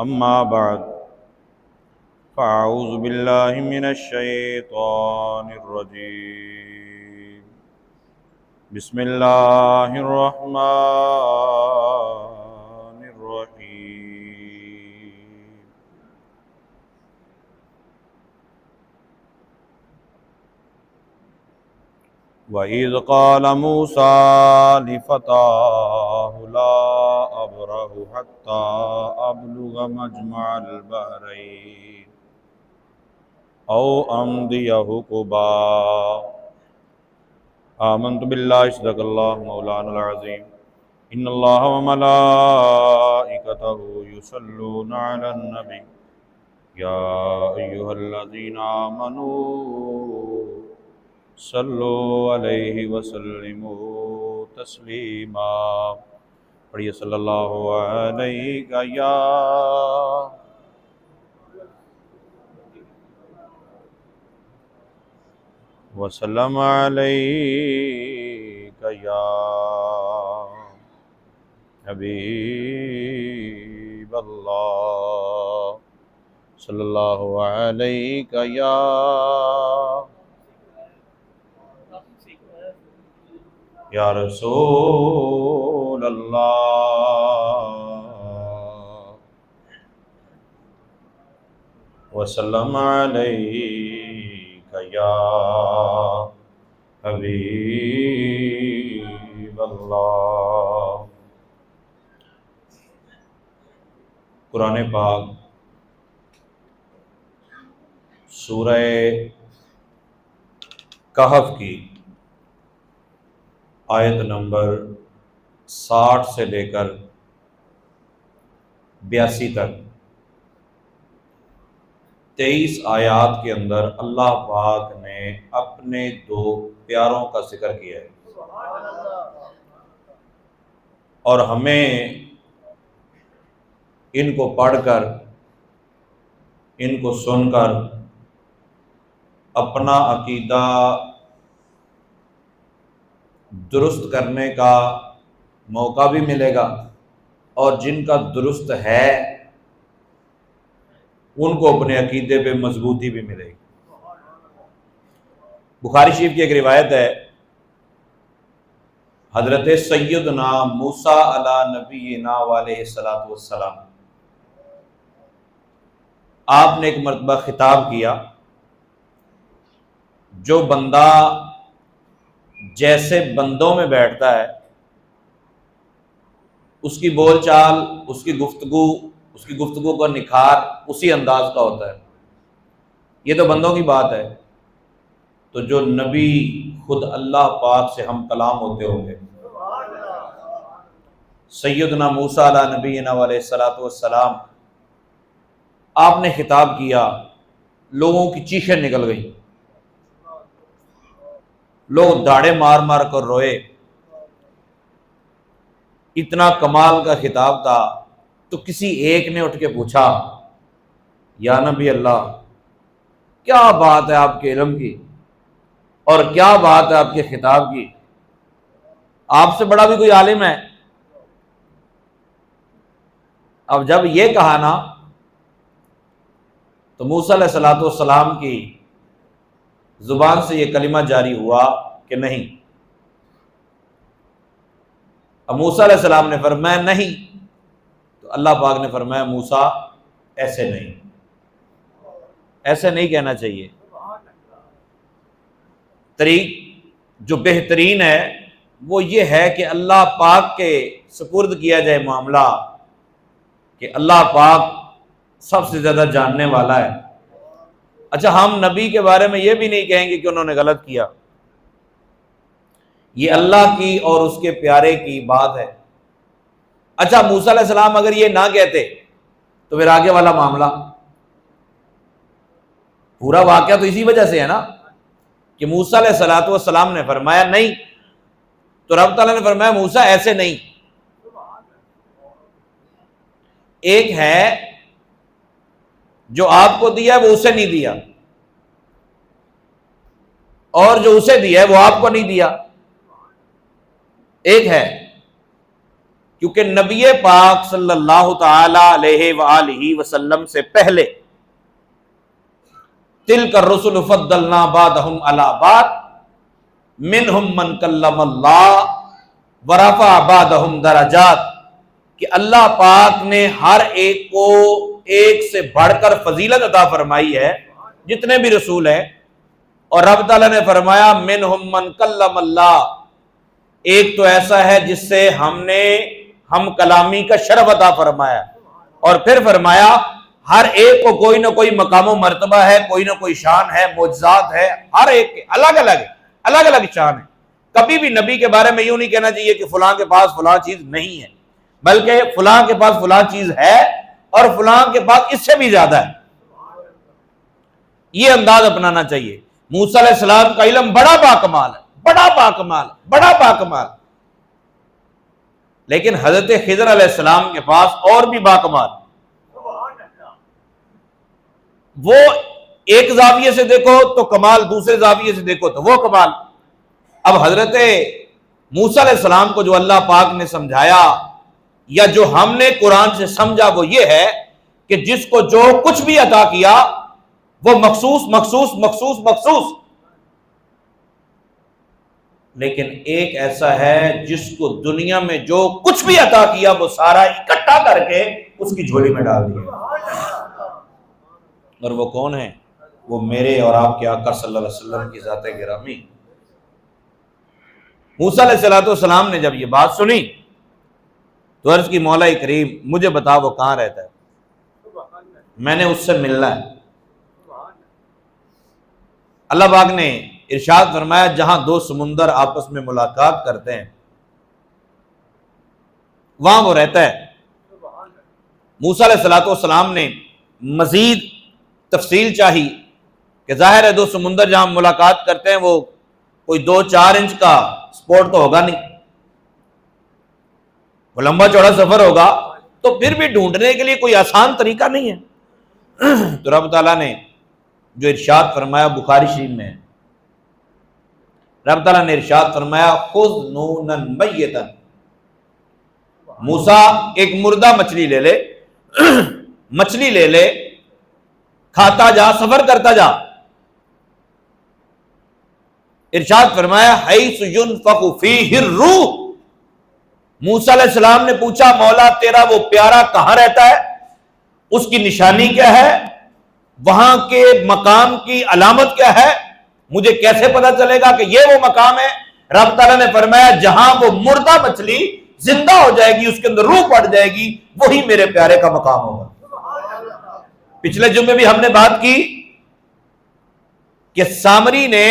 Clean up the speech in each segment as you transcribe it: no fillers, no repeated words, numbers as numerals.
اما بعد فاعوذ باللہ من الشیطان الرجیم بسم اللہ الرحمن الرحیم وَإِذْ قَالَ مُوسَىٰ لِفَتَاهُ لَا أَبْرَحُ حَتَّىٰ أَبْلُغَ مَجْمَعَ الْبَحْرَيْنِ أَوْ أَمْضِيَ حُقُبًا آمنت باللہ صدق اللہ مولانا العظیم ان اللہ وملائکتہ یصلون علی النبی یا ایہا الذین آمنوا صلوا علیہ وسلموا تسلیما. پڑھیے صلی اللہ علیہ یا وسلم علیک یا حبیب اللہ صلی اللہ علیک یا رسول اللہ وسلم علیک یا حبیب اللہ. قرآن پاک سورہ کہف کی آیت نمبر 60 سے لے کر 82 تک 23 آیات کے اندر اللہ پاک نے اپنے دو پیاروں کا ذکر کیا ہے، اور ہمیں ان کو پڑھ کر، ان کو سن کر اپنا عقیدہ درست کرنے کا موقع بھی ملے گا، اور جن کا درست ہے ان کو اپنے عقیدے پہ مضبوطی بھی ملے گی. بخاری شریف کی ایک روایت ہے، حضرت سیدنا موسیٰ علی نبینا علیہ الصلوۃ والسلام، آپ نے ایک مرتبہ خطاب کیا، جو بندہ جیسے بندوں میں بیٹھتا ہے اس کی بول چال، اس کی گفتگو کا نکھار اسی انداز کا ہوتا ہے. یہ تو بندوں کی بات ہے، تو جو نبی خود اللہ پاک سے ہم کلام ہوتے ہوں گے، سیدنا موسیٰ علیہ نبینا علیہ الصلوۃ والسلام، آپ نے خطاب کیا، لوگوں کی چیخیں نکل گئیں، لوگ داڑے مار مار کر روئے. اتنا کمال کا خطاب تھا، تو کسی ایک نے اٹھ کے پوچھا، یا نبی اللہ، کیا بات ہے آپ کے علم کی، اور کیا بات ہے آپ کے خطاب کی؟ آپ سے بڑا بھی کوئی عالم ہے؟ اب جب یہ کہا نا، تو موسیٰ علیہ الصلوۃ والسلام کی زبان سے یہ کلمہ جاری ہوا کہ نہیں. اب موسیٰ علیہ السلام نے فرمایا نہیں، تو اللہ پاک نے فرمایا موسیٰ ایسے نہیں کہنا چاہیے. طریق جو بہترین ہے وہ یہ ہے کہ اللہ پاک کے سپرد کیا جائے معاملہ، کہ اللہ پاک سب سے زیادہ جاننے والا ہے. اچھا، ہم نبی کے بارے میں یہ بھی نہیں کہیں گے کہ انہوں نے غلط کیا، یہ اللہ کی اور اس کے پیارے کی بات ہے. اچھا، موسیٰ علیہ السلام اگر یہ نہ کہتے تو پھر آگے والا معاملہ، پورا واقعہ تو اسی وجہ سے ہے نا کہ موسیٰ علیہ الصلوۃ والسلام نے فرمایا نہیں، تو رب تعالیٰ نے فرمایا موسیٰ ایسے نہیں. ایک ہے جو آپ کو دیا ہے وہ اسے نہیں دیا، اور جو اسے دیا ہے وہ آپ کو نہیں دیا. ایک ہے کیونکہ نبی پاک صلی اللہ تعالی علیہ وآلہ وسلم سے پہلے تلک الرسل فضلنا بعضهم علی بعض منہم من کلم اللہ ورفع بعضهم درجات، کہ اللہ پاک نے ہر ایک کو ایک سے بڑھ کر فضیلت عطا فرمائی ہے، جتنے بھی رسول ہیں. اور رب تعالیٰ نے فرمایا منہم من کلم اللہ، ایک تو ایسا ہے جس سے ہم کلامی کا شرف عطا فرمایا، اور پھر فرمایا ہر ایک کو کوئی نہ کوئی مقام و مرتبہ ہے، کوئی نہ کوئی شان ہے، معجزات ہے، ہر ایک کے الگ الگ شان ہے. کبھی بھی نبی کے بارے میں یوں نہیں کہنا چاہیے کہ فلاں کے پاس فلاں چیز نہیں ہے، بلکہ فلاں کے پاس فلاں چیز ہے اور فلاں کے پاس اس سے بھی زیادہ ہے. یہ انداز اپنانا چاہیے. موسیٰ علیہ السلام کا علم بڑا باکمال ہے، بڑا باکمال، لیکن حضرت خضر علیہ السلام کے پاس اور بھی باکمال. وہ ایک زاویے سے دیکھو تو کمال، دوسرے زاویے سے دیکھو تو وہ کمال. اب حضرت موسیٰ علیہ السلام کو جو اللہ پاک نے سمجھایا یا جو ہم نے قرآن سے سمجھا وہ یہ ہے کہ جس کو جو کچھ بھی عطا کیا وہ مخصوص مخصوص مخصوص مخصوص، لیکن ایک ایسا ہے جس کو دنیا میں جو کچھ بھی عطا کیا وہ سارا اکٹھا کر کے اس کی جھولی میں ڈال دیا. اور وہ کون ہے؟ وہ میرے اور آپ کے آقا صلی اللہ علیہ وسلم کی ذات گرامی. موسیٰ علیہ السلام نے جب یہ بات سنی تو عرض کی مولا کریم مجھے بتا وہ کہاں رہتا ہے، میں نے اس سے ملنا ہے. اللہ پاک نے ارشاد فرمایا جہاں دو سمندر آپس میں ملاقات کرتے ہیں وہاں وہ رہتا ہے. موسیٰ علیہ السلام نے مزید تفصیل چاہی کہ ظاہر ہے دو سمندر جہاں ملاقات کرتے ہیں وہ کوئی 2-4 انچ کا سپورٹ تو ہوگا نہیں، وہ لمبا چوڑا سفر ہوگا، تو پھر بھی ڈھونڈنے کے لیے کوئی آسان طریقہ نہیں ہے. تو رب تعالیٰ نے جو ارشاد فرمایا بخاری شریف میں، رب تعالیٰ نے ارشاد فرمایا خذ نونا میتا، موسیٰ ایک مردہ مچھلی لے لے کھاتا جا، سفر کرتا جا. ارشاد فرمایا حیث ینفخ فیہ الروح، موسیٰ علیہ السلام نے پوچھا مولا تیرا وہ پیارا کہاں رہتا ہے، اس کی نشانی کیا ہے، وہاں کے مقام کی علامت کیا ہے، مجھے کیسے پتا چلے گا کہ یہ وہ مقام ہے؟ رب تعالیٰ نے فرمایا جہاں وہ مردہ مچھلی زندہ ہو جائے گی، اس کے اندر روح پڑ جائے گی، وہی میرے پیارے کا مقام ہوگا. پچھلے جمعے بھی ہم نے بات کی کہ سامری نے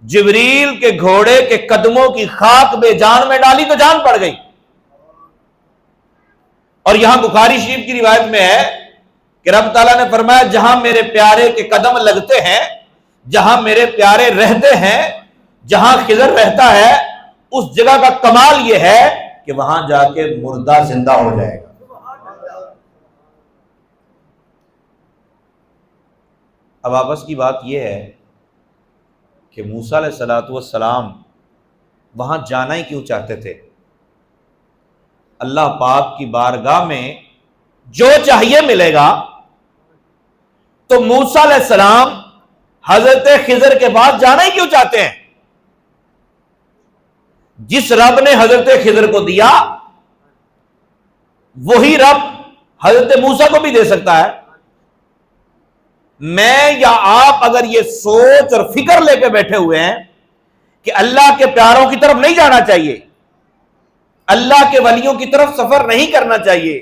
جبریل کے گھوڑے کے قدموں کی خاک بے جان میں ڈالی تو جان پڑ گئی. اور یہاں بخاری شریف کی روایت میں ہے کہ رب تعالیٰ نے فرمایا جہاں میرے پیارے کے قدم لگتے ہیں، جہاں میرے پیارے رہتے ہیں، جہاں خضر رہتا ہے، اس جگہ کا کمال یہ ہے کہ وہاں جا کے مردہ زندہ ہو جائے گا. اب آپس کی بات یہ ہے کہ موسیٰ علیہ السلام وہاں جانا ہی کیوں چاہتے تھے؟ اللہ پاک کی بارگاہ میں جو چاہیے ملے گا. تو موسیٰ علیہ السلام حضرت خضر کے بعد جانا ہی کیوں چاہتے ہیں؟ جس رب نے حضرت خضر کو دیا وہی رب حضرت موسیٰ کو بھی دے سکتا ہے. میں یا آپ اگر یہ سوچ اور فکر لے کے بیٹھے ہوئے ہیں کہ اللہ کے پیاروں کی طرف نہیں جانا چاہیے، اللہ کے ولیوں کی طرف سفر نہیں کرنا چاہیے،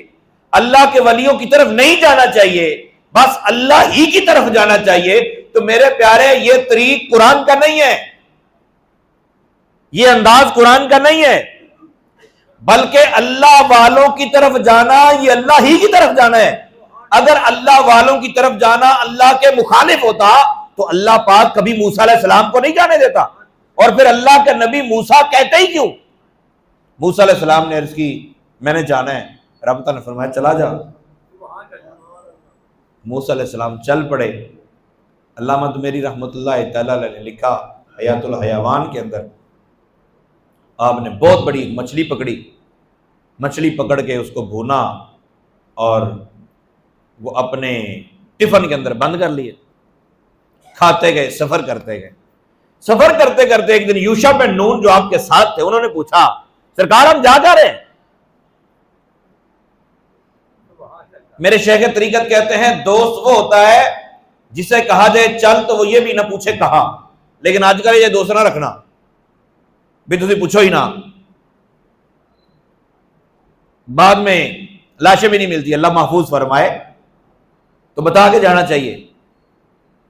اللہ کے ولیوں کی طرف نہیں جانا چاہیے، بس اللہ ہی کی طرف جانا چاہیے، تو میرے پیارے یہ طریق قرآن کا نہیں ہے، یہ انداز قرآن کا نہیں ہے، بلکہ اللہ والوں کی طرف جانا یہ اللہ ہی کی طرف جانا ہے. اگر اللہ والوں کی طرف جانا اللہ کے مخالف ہوتا تو اللہ پاک کبھی موسیٰ علیہ السلام کو نہیں جانے دیتا. اور پھر اللہ کے نبی موسیٰ کہتے ہی کیوں؟ موسیٰ علیہ السلام نے عرض کی میں نے جانا ہے، رب تعالیٰ نے فرمایا چلا جا. موسیٰ علیہ السلام چل پڑے. علامہ میری رحمت اللہ تعالیٰ نے لکھا حیات الحیوان کے اندر، آپ نے بہت بڑی مچھلی پکڑی مچھلی پکڑ کے اس کو بھونا اور وہ اپنے ٹفن کے اندر بند کر لیے، کھاتے گئے، سفر کرتے گئے۔ سفر کرتے کرتے ایک دن یوشع بن نون جو آپ کے ساتھ تھے، انہوں نے پوچھا سرکار ہم جا رہے ہیں؟ میرے شیخ طریقت کہتے ہیں دوست وہ ہوتا ہے جسے کہا جائے چل تو وہ یہ بھی نہ پوچھے کہاں، لیکن آج کل یہ دوست نہ رکھنا بھی تسی پوچھو ہی نہ، بعد میں لاشیں بھی نہیں ملتی، اللہ محفوظ فرمائے، تو بتا کے جانا چاہیے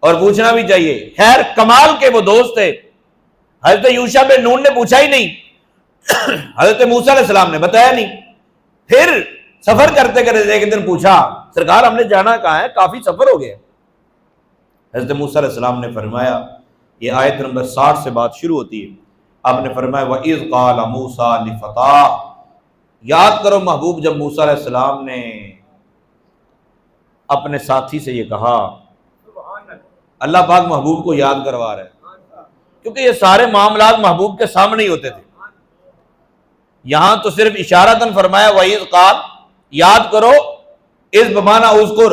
اور پوچھنا بھی چاہیے۔ خیر کمال کے وہ دوست تھے، حضرت یوشع بن نون نے پوچھا ہی نہیں، حضرت موسیٰ علیہ السلام نے بتایا نہیں۔ پھر سفر کرتے کرتے ایک دن پوچھا سرکار ہم نے جانا کہاں ہے، کافی سفر ہو گیا۔ حضرت موسیٰ علیہ السلام نے فرمایا، یہ آیت نمبر 60 سے بات شروع ہوتی ہے، آپ نے فرمایا وَإِذْ قَالَ مُوسَىٰ لِفَتَاهُ، یاد کرو محبوب جب موسیٰ علیہ السلام نے اپنے ساتھی سے یہ کہا۔ اللہ پاک محبوب کو یاد کروا رہا ہے کیونکہ یہ سارے معاملات محبوب کے سامنے ہی ہوتے تھے، یہاں تو صرف اشارتاً فرمایا وَإِذْ قَالَ، یاد کرو، اس بمانا اذکر،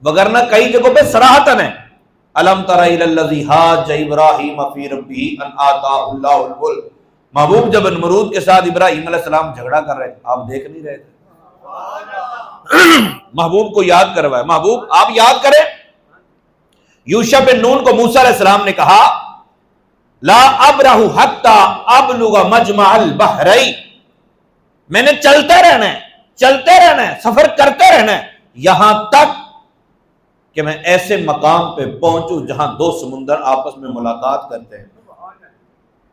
وگرنہ کئی جگہوں پہ صراحتاً ہے الم تر الی الذی حاج ابراہیم فی ربہ ان آتاہ اللہ الملک۔ محبوب جب نمرود کے ساتھ ابراہیم علیہ السلام جھگڑا کر رہے تھے، آپ دیکھ نہیں رہے تھے، محبوب کو یاد کروائے۔ محبوب آپ یاد کریں، یوشع بن نون کو موسیٰ علیہ السلام نے کہا لا ابرح حتی ابلغ مجمع البحرین، میں نے چلتے رہنا ہے، چلتے رہنا ہے، سفر کرتے رہنا ہے یہاں تک کہ میں ایسے مقام پہ پہنچوں جہاں دو سمندر آپس میں ملاقات کرتے ہیں۔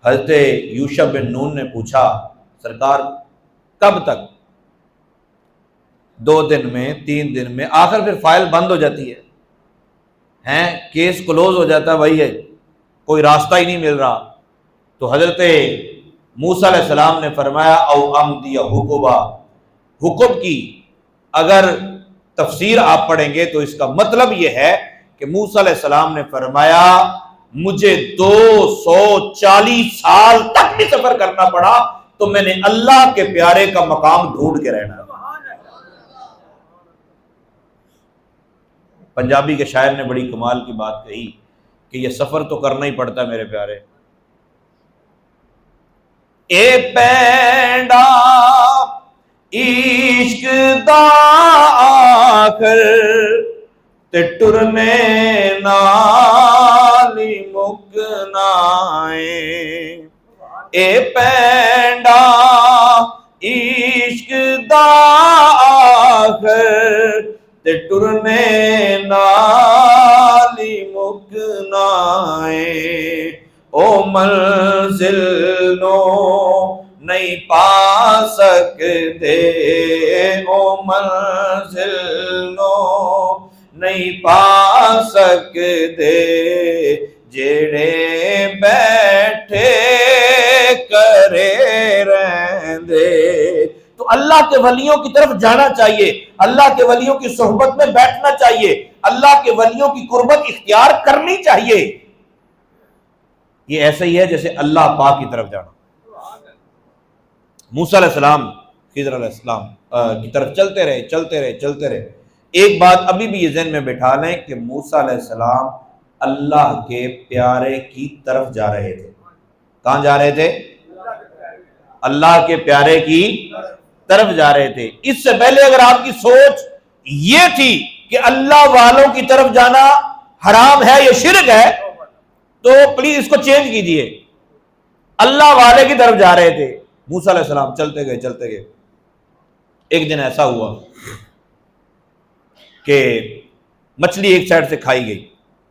حضرت یوشع بن نون نے پوچھا سرکار کب تک؟ 2 دن میں، 3 دن میں، آخر پھر فائل بند ہو جاتی ہے، کیس کلوز ہو جاتا ہے، وہی ہے، کوئی راستہ ہی نہیں مل رہا۔ تو حضرت موسیٰ علیہ السلام نے فرمایا او امضی حقبا، حقب کی اگر تفسیر آپ پڑھیں گے تو اس کا مطلب یہ ہے کہ موسیٰ علیہ السلام نے فرمایا مجھے 240 سال تک بھی سفر کرنا پڑا تو میں نے اللہ کے پیارے کا مقام ڈھونڈ کے رہنا۔ پنجابی کے شاعر نے بڑی کمال کی بات کہی کہ یہ سفر تو کرنا ہی پڑتا ہے میرے پیارے۔ اے پینڈا عشق دا آخر تے ٹرنے نالی مکنا ہے، اے پینڈا عشق دا آخر تے ٹرنے نالی مکنا ہے، او منزل نو نہیں پا سکتے، او منزل نو نہیں پا سکتے، جڑے بیٹھے کرے رہندے۔ تو اللہ کے ولیوں کی طرف جانا چاہیے، اللہ کے ولیوں کی صحبت میں بیٹھنا چاہیے، اللہ کے ولیوں کی قربت اختیار کرنی چاہیے۔ یہ ایسا ہی ہے جیسے اللہ پاک کی طرف جانا۔ موسیٰ علیہ السلام خضر علیہ السلام کی طرف چلتے رہے۔ ایک بات ابھی بھی یہ ذہن میں بٹھا لیں کہ موسیٰ علیہ السلام اللہ کے پیارے کی طرف جا رہے تھے۔ کہاں جا رہے تھے؟ اللہ کے پیارے کی طرف جا رہے تھے۔ اس سے پہلے اگر آپ کی سوچ یہ تھی کہ اللہ والوں کی طرف جانا حرام ہے یا شرک ہے تو پلیز اس کو چینج کیجئے۔ اللہ والے کی طرف جا رہے تھے موسیٰ علیہ السلام، چلتے گئے۔ ایک دن ایسا ہوا کہ مچھلی ایک سائڈ سے کھائی گئی،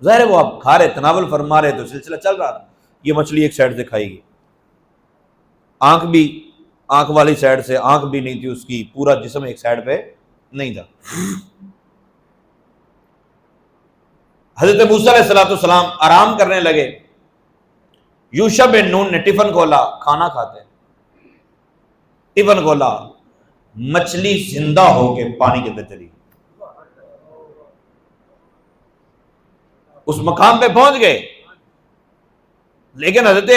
ظاہر ہے وہ آپ کھا رہے، تناول فرما رہے تو سلسلہ چل رہا تھا، یہ مچھلی ایک سائڈ سے کھائی گئی، آنکھ والی سائڈ سے آنکھ بھی نہیں تھی اس کی، پورا جسم ایک سائڈ پہ نہیں تھا۔ حضرت موسیٰ علیہ السلام آرام کرنے لگے، یوشع بن نون نے ٹفن کھولا، کھانا کھاتے ہیں، ٹفن کھولا، مچھلی زندہ ہو کے پانی کے اندر چلی، اس مقام پہ پہنچ گئے، لیکن حضرت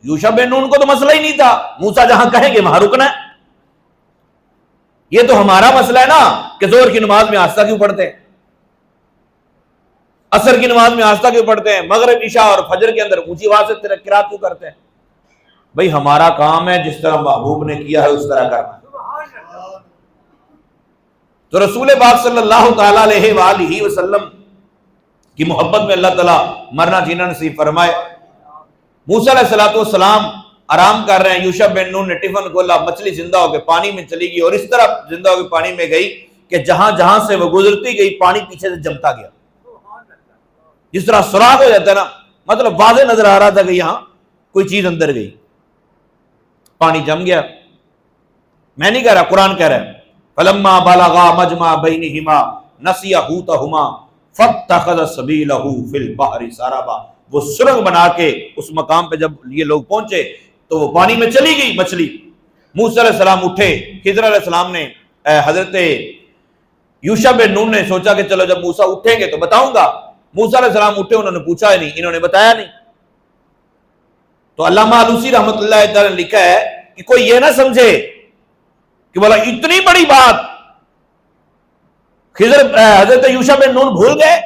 یوشع بن نون کو تو مسئلہ ہی نہیں تھا، موسیٰ جہاں کہیں گے وہاں رکنا ہے، یہ تو ہمارا مسئلہ ہے نا کہ ظہر کی نماز میں آہستہ کیوں پڑھتے ہیں، عصر کی نماز میں آہستہ کیوں پڑھتے ہیں، مغرب عشاء اور فجر کے اندر اونچی آواز سے قرات کیوں کرتے ہیں؟ بھئی ہمارا کام ہے جس طرح محبوب نے کیا ہے اس طرح کرنا۔ تو رسول پاک صلی اللہ تعالی علیہ وآلہ وسلم کی محبت میں اللہ تعالیٰ مرنا جینا نصیب فرمائے۔ موسیٰ علیہ السلام آرام کر رہے ہیں، یوشع بن نون نے ٹفن کھولا، مچھلی زندہ ہو کے پانی میں چلی گئی، اور اس طرح زندہ ہو کے پانی میں گئی کہ جہاں جہاں سے وہ گزرتی گئی پانی پیچھے سے جمتا گیا، جس طرح سوراخ ہو جاتا ہے نا، مطلب واضح نظر آ رہا تھا کہ یہاں کوئی چیز اندر گئی، پانی جم گیا۔ میں نہیں کہہ رہا، قرآن کہہ رہا ہے فلما بلغا مجمع بینہما نسیا حوتہما فاتخذ سبیلہ فی البحر سربا۔ وہ سرنگ بنا کے اس مقام پہ جب یہ لوگ پہنچے تو وہ پانی میں چلی گئی مچھلی۔ موسیٰ علیہ السلام اٹھے، خضر علیہ السلام نے حضرت یوشع بن نون نے سوچا کہ چلو جب موسیٰ اٹھیں گے تو بتاؤں گا۔ موسیٰ علیہ السلام اٹھے، انہوں نے پوچھا ہی نہیں، انہوں نے بتایا نہیں۔ تو علامہ آلوسی رحمۃ اللہ تعالی نے لکھا ہے کہ کوئی یہ نہ سمجھے کہ بولا اتنی بڑی بات حضرت یوشع بن نون بھول گئے،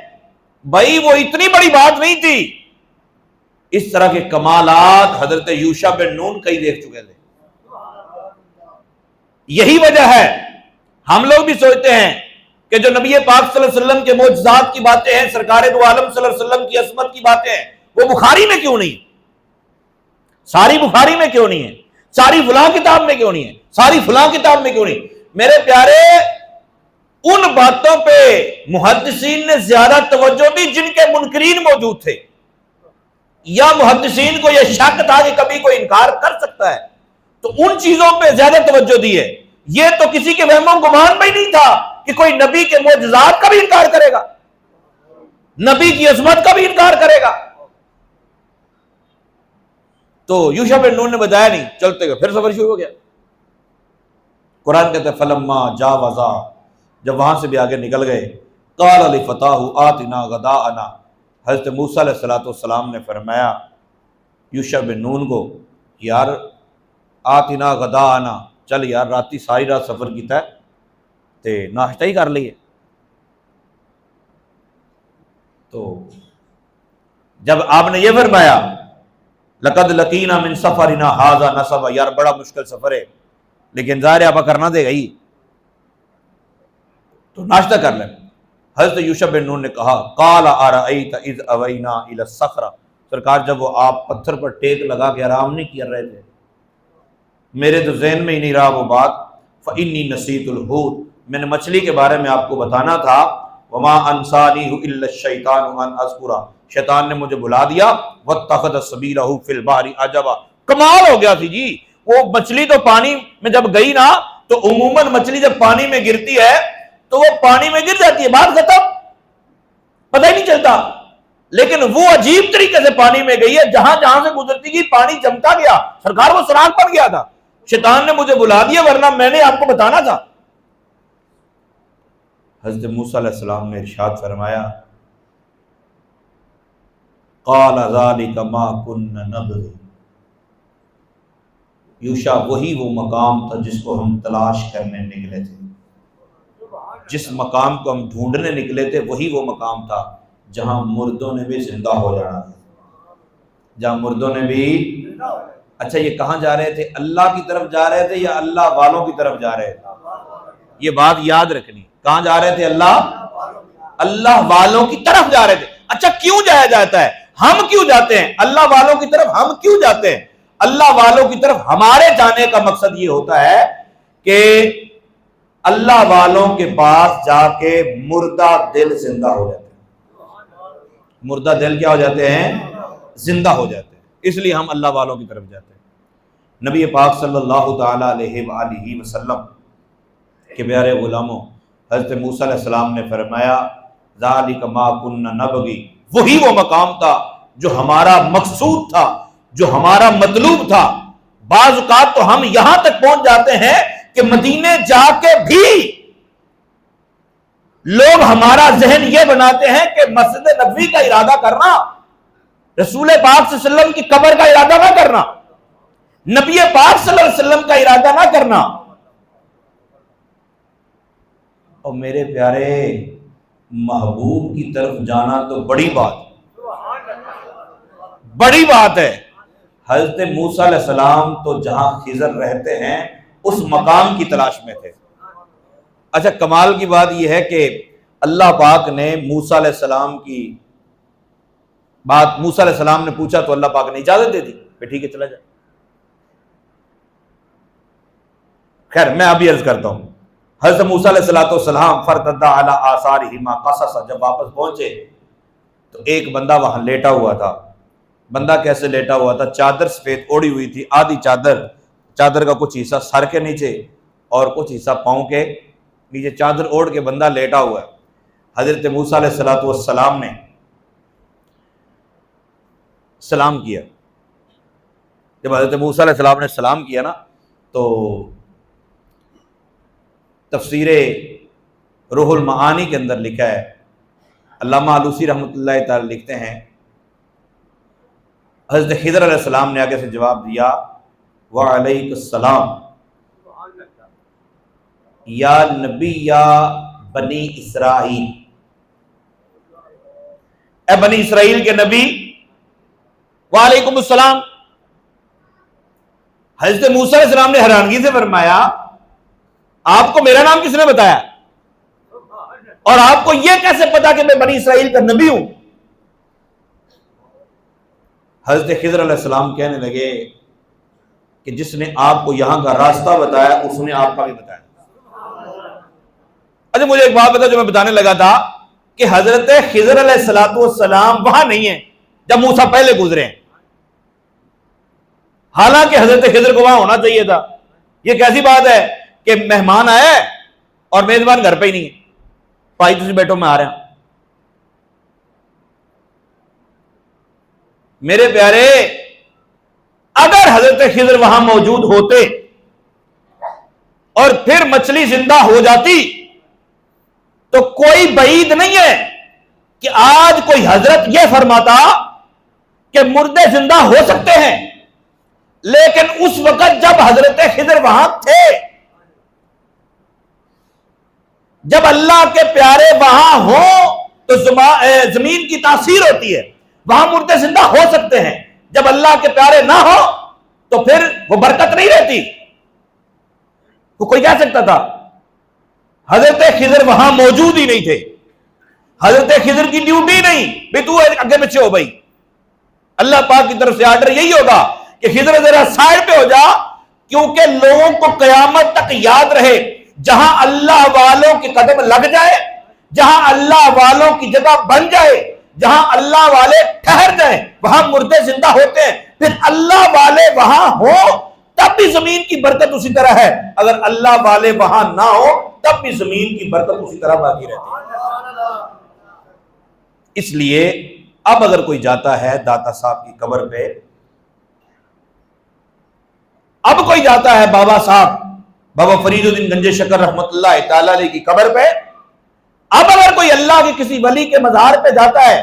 بھائی وہ اتنی بڑی بات نہیں تھی۔ اس طرح کے کمالات حضرت یوشع بن نون کئی دیکھ چکے تھے۔ یہی وجہ ہے ہم لوگ بھی سوچتے ہیں کہ جو نبی پاک صلی اللہ علیہ وسلم کے معجزات کی باتیں ہیں، سرکار دو عالم صلی اللہ علیہ وسلم کی عصمت کی باتیں ہیں، وہ بخاری میں کیوں نہیں، ساری بخاری میں کیوں نہیں ہے، ساری فلاں کتاب میں کیوں نہیں ہے، ساری فلاں کتاب میں کیوں نہیں؟ میرے پیارے، ان باتوں پہ محدثین نے زیادہ توجہ دی جن کے منکرین موجود تھے، یا محدثین کو یہ شک تھا کہ کبھی کوئی انکار کر سکتا ہے، تو ان چیزوں پہ زیادہ توجہ دی ہے۔ یہ تو کسی کے وہم و گمان میں ہی نہیں تھا کہ کوئی نبی کے معجزات کا بھی انکار کرے گا، نبی کی عظمت کا بھی انکار کرے گا۔ تو یوشع بن نون نے بتایا نہیں، چلتے گئے، پھر سفر شروع ہو گیا۔ قرآن کہتا ہے فلما جاوزا، جب وہاں سے بھی آگے نکل گئے، قال لفتاہ آتنا غداءنا، حضرت موسیٰ علیہ السلام نے فرمایا یوشع بن نون کو، یار آتنا غداءنا، چل یار راتی ساری رات سفر کیتا ہے تے ناشتہ ہی کر لیے۔ تو جب آپ نے یہ فرمایا لقد لقینا من سفرنا ھذا نصبا، یار بڑا مشکل سفر ہے لیکن ظاہر ہے آپ کرنا دے گا ہی، تو ناشتہ کر لیں۔ حضرت یوشع بن نون نے کہا قال ارأیت اذ اوینا الی الصخرہ، سرکار جب وہ آپ پتھر پر ٹیک لگا کے آرام نہیں کر رہے تھے، میرے تو ذہن میں ہی نہیں رہا وہ بات، فإنی نسیت الحوت، میں نے مچھلی کے بارے میں آپ کو بتانا تھا، وما انسانیہ الا الشیطان ان اذکرہ، شیطان نے مجھے بلا دیا، واتخذ سبیلہ فی البحر عجبا، کمال ہو گیا تھی جی۔ وہ مچھلی تو پانی میں جب گئی نا، تو عموماً مچھلی جب پانی میں گرتی ہے تو وہ پانی میں گر جاتی ہے، بات ختم، پتہ ہی نہیں چلتا، لیکن وہ عجیب طریقے سے پانی میں گئی ہے، جہاں جہاں سے گزرتی گئی پانی جمتا گیا، سرکار وہ سراغ بن گیا تھا، شیطان نے مجھے بلا دیا ورنہ میں نے آپ کو بتانا تھا۔ حضرت موسیٰ علیہ السلام نے ارشاد فرمایا قال ذلک ما كنا نبغي، یوشع وہی وہ مقام تھا جس کو ہم تلاش کرنے نکلے تھے، جس مقام کو ہم ڈھونڈنے نکلے تھے وہی وہ مقام تھا جہاں مردوں نے بھی زندہ ہو جانا تھا، جہاں مردوں نے بھی۔ اچھا یہ کہاں جا رہے تھے؟ اللہ کی طرف جا رہے تھے یا اللہ والوں کی طرف جا رہے تھے؟ یہ بات یاد رکھنی، کہاں جا رہے تھے؟ اللہ والوں کی طرف جا رہے تھے۔ اچھا کیوں جایا جاتا ہے؟ ہم کیوں جاتے ہیں اللہ والوں کی طرف؟ ہم کیوں جاتے ہیں اللہ والوں کی طرف؟ ہمارے جانے کا مقصد یہ ہوتا ہے کہ اللہ والوں کے پاس جا کے مردہ دل زندہ ہو جاتے ہیں، مردہ دل کیا ہو جاتے ہیں؟ زندہ ہو جاتے ہیں، اس لیے ہم اللہ والوں کی طرف جاتے ہیں۔ نبی پاک صلی اللہ تعالی علیہ وآلہ وسلم کے پیارے غلاموں، حضرت موسیٰ علیہ السلام نے فرمایا ذالک ما کنا نبغی، وہی وہ مقام تھا جو ہمارا مقصود تھا، جو ہمارا مطلوب تھا۔ بعض اوقات تو ہم یہاں تک پہنچ جاتے ہیں کہ مدینے جا کے بھی لوگ ہمارا ذہن یہ بناتے ہیں کہ مسجد نبوی کا ارادہ کرنا، رسول پاک صلی اللہ علیہ وسلم کی قبر کا ارادہ نہ کرنا، نبی پاک صلی اللہ علیہ وسلم کا ارادہ نہ کرنا، اور میرے پیارے محبوب کی طرف جانا تو بڑی بات ہے۔ حضرت موسیٰ علیہ السلام تو جہاں خضر رہتے ہیں اس مقام کی تلاش میں تھے۔ اچھا کمال کی بات یہ ہے کہ اللہ پاک نے موسیٰ علیہ السلام کی بات موسیٰ علیہ السلام نے پوچھا تو اللہ پاک نے اجازت دے دی کہ ٹھیک ہے چلا جائے۔ خیر میں ابھی عرض کرتا ہوں، حضرت موسیٰ علیہ السلام فرتدا علی آثارہما قصصا، جب واپس پہنچے تو ایک بندہ وہاں لیٹا ہوا تھا۔ بندہ کیسے لیٹا ہوا تھا؟ چادر سفید اوڑی ہوئی تھی، آدھی چادر کا کچھ حصہ سر کے نیچے اور کچھ حصہ پاؤں کے نیچے، چادر اوڑھ کے بندہ لیٹا ہوا ہے۔ حضرت موسیٰ علیہ السلام نے سلام کیا۔ جب حضرت موسیٰ علیہ السلام نے سلام کیا نا تو تفسیر روح المعانی کے اندر لکھا ہے، علامہ آلوسی رحمۃ اللہ تعالی لکھتے ہیں، حضرت خضر علیہ السلام نے آگے سے جواب دیا، وعلیک السلام یا نبی یا بنی اسرائیل، اے بنی اسرائیل کے نبی، وعلیکم السلام۔ حضرت موسیٰ علیہ السلام نے حیرانگی سے فرمایا، آپ کو میرا نام کس نے بتایا اور آپ کو یہ کیسے پتا کہ میں بنی اسرائیل کا نبی ہوں؟ حضرت خضر علیہ السلام کہنے لگے کہ جس نے آپ کو یہاں کا راستہ بتایا اس نے آپ کا بھی بتایا۔ اچھا مجھے ایک بات بتا جو میں بتانے لگا تھا کہ حضرت خضر علیہ السلام وہاں نہیں ہیں جب موسیٰ پہلے گزرے ہیں، حالانکہ حضرت خضر کو وہاں ہونا چاہیے تھا۔ یہ کیسی بات ہے کہ مہمان آئے اور میزبان گھر پہ ہی نہیں ہے، بھائی تسی بیٹھو میں آ رہا ہوں۔ میرے پیارے اگر حضرت خضر وہاں موجود ہوتے اور پھر مچھلی زندہ ہو جاتی تو کوئی بعید نہیں ہے کہ آج کوئی حضرت یہ فرماتا کہ مردے زندہ ہو سکتے ہیں، لیکن اس وقت جب حضرت خضر وہاں تھے، جب اللہ کے پیارے وہاں ہوں تو زمین کی تاثیر ہوتی ہے، وہاں مردے زندہ ہو سکتے ہیں، جب اللہ کے پیارے نہ ہو تو پھر وہ برکت نہیں رہتی۔ تو کوئی کہہ سکتا تھا، حضرت خضر وہاں موجود ہی نہیں تھے، حضرت خضر کی ڈیوٹی نہیں بھی تو آگے پیچھے ہو بھائی، اللہ پاک کی طرف سے آرڈر یہی ہوگا کہ خضر ذرا سائڈ پہ ہو جا، کیونکہ لوگوں کو قیامت تک یاد رہے جہاں اللہ والوں کے قدم لگ جائے، جہاں اللہ والوں کی جگہ بن جائے، جہاں اللہ والے ٹھہر جائیں وہاں مردے زندہ ہوتے ہیں۔ پھر اللہ والے وہاں ہوں تب بھی زمین کی برکت اسی طرح ہے، اگر اللہ والے وہاں نہ ہو تب بھی زمین کی برکت اسی طرح باقی رہتی ہے۔ اس لیے اب اگر کوئی جاتا ہے داتا صاحب کی قبر پہ، اب کوئی جاتا ہے بابا صاحب بابا فرید الدین گنج شکر رحمت اللہ تعالی علیہ کی قبر پہ، اب اگر کوئی اللہ کے کسی ولی کے مزار پہ جاتا ہے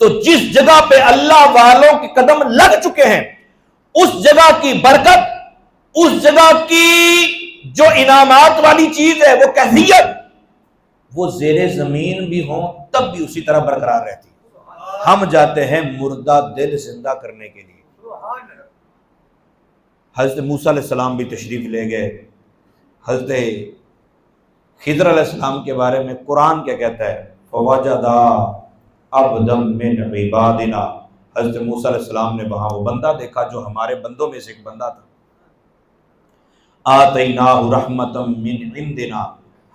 تو جس جگہ پہ اللہ والوں کے قدم لگ چکے ہیں اس جگہ کی برکت، اس جگہ کی جو انعامات والی چیز ہے وہ کیفیت، وہ زیر زمین بھی ہوں تب بھی اسی طرح برقرار رہتی ہے۔ ہم جاتے ہیں مردہ دل زندہ کرنے کے لیے۔ حضرت موسیٰ علیہ السلام بھی تشریف لے گئے۔ حضرت خضر علیہ السلام کے بارے میں قرآن کیا کہتا ہے؟ فَوَجَدَا عَبْدًا مِّنْ عِبَادِنَا، حضرت موسیٰ علیہ السلام نے وہاں وہ بندہ دیکھا جو ہمارے بندوں میں سے ایک بندہ تھا۔ آتَيْنَاهُ رَحْمَةً مِّنْ عِنْدِنَا،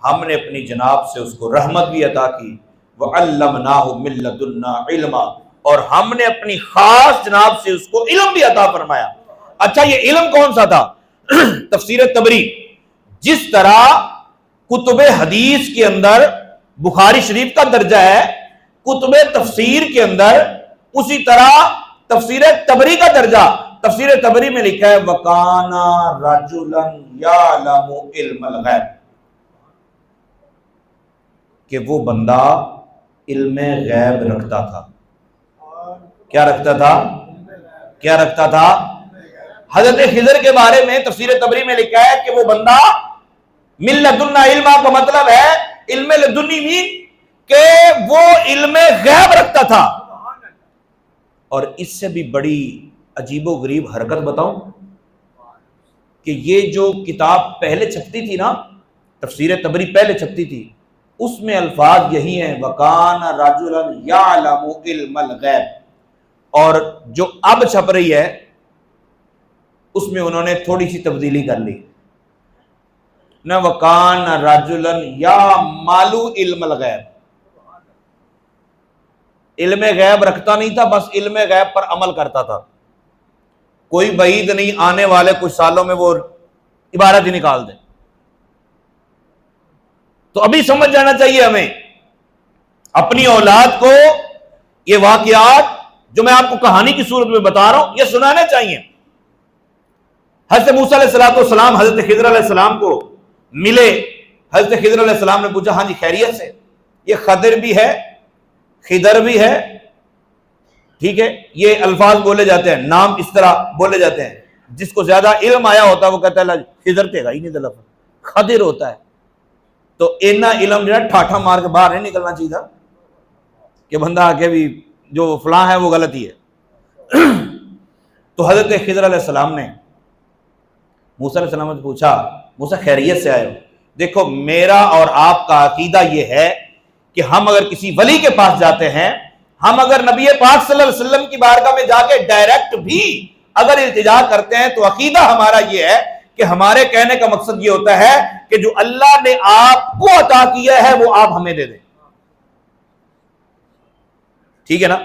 ہم نے اپنی جناب سے اس کو رحمت بھی عطا کی، وَعَلَّمْنَاهُ مِن لَّدُنَّا عِلْمًا، اور ہم نے اپنی خاص جناب سے اس کو علم بھی عطا فرمایا۔ اچھا یہ علم کون سا تھا؟ تفسیر تبری، جس طرح کتب حدیث کے اندر بخاری شریف کا درجہ ہے، کتب تفسیر کے اندر اسی طرح تفسیر تبری کا درجہ۔ تفسیر تبری میں لکھا ہے وَكَانَ رَجُلًا يَعْلَمُ عِلْمَ الْغَيْبِ، کہ وہ بندہ علم غیب رکھتا تھا۔ کیا رکھتا تھا؟ کیا رکھتا تھا؟ حضرت خضر کے بارے میں تفسیر تبری میں لکھا ہے کہ وہ بندہ من لدنا علما کا مطلب ہے علم لدنی مین کہ وہ علم غیب رکھتا تھا. اور اس سے بھی بڑی عجیب و غریب حرکت بتاؤں کہ یہ جو کتاب پہلے چھپتی تھی نا، تفسیر طبری پہلے چھپتی تھی، اس میں الفاظ یہی ہیں وَكَانَ رَجُلًا يَعْلَمُ عِلْمَ الْغَيْبِ، اور جو اب چھپ رہی ہے اس میں انہوں نے تھوڑی سی تبدیلی کر لی نہ وَكَانَ رَجُلًا يَعْمَلُ عِلْمَ الْغَيْبِ، علم غیب رکھتا نہیں تھا، بس علم غیب پر عمل کرتا تھا. کوئی بعید نہیں آنے والے کچھ سالوں میں وہ عبارت ہی نکال دے. تو ابھی سمجھ جانا چاہیے ہمیں اپنی اولاد کو یہ واقعات جو میں آپ کو کہانی کی صورت میں بتا رہا ہوں یہ سنانے چاہیے. حضرت موسیٰ علیہ السلام حضرت خضر علیہ السلام کو ملے. حضرت خضر علیہ السلام نے پوچھا ہاں جی خیریت سے؟ یہ خضر بھی ہے خضر بھی ہے، ٹھیک ہے، یہ الفاظ بولے جاتے ہیں، نام اس طرح بولے جاتے ہیں. جس کو زیادہ علم آیا ہوتا ہے وہ کہتا ہے خضر تے گا ہی نہیں دلف خضر ہوتا ہے. تو اینا علم جو ہے ٹھاٹھا مار کے باہر نہیں نکلنا چاہیے تھا کہ بندہ آگے بھی جو فلاں ہے وہ غلطی ہے. تو حضرت خضر علیہ السلام نے موسیٰ علیہ السلام سے پوچھا موسیٰ خیریت سے آئے ہو؟ دیکھو میرا اور آپ کا عقیدہ یہ ہے کہ ہم اگر کسی ولی کے پاس جاتے ہیں، ہم اگر نبی پاک صلی اللہ علیہ وسلم کی بارگاہ میں جا کے ڈائریکٹ بھی اگر التجا کرتے ہیں تو عقیدہ ہمارا یہ ہے کہ ہمارے کہنے کا مقصد یہ ہوتا ہے کہ جو اللہ نے آپ کو عطا کیا ہے وہ آپ ہمیں دے دیں. ٹھیک ہے نا،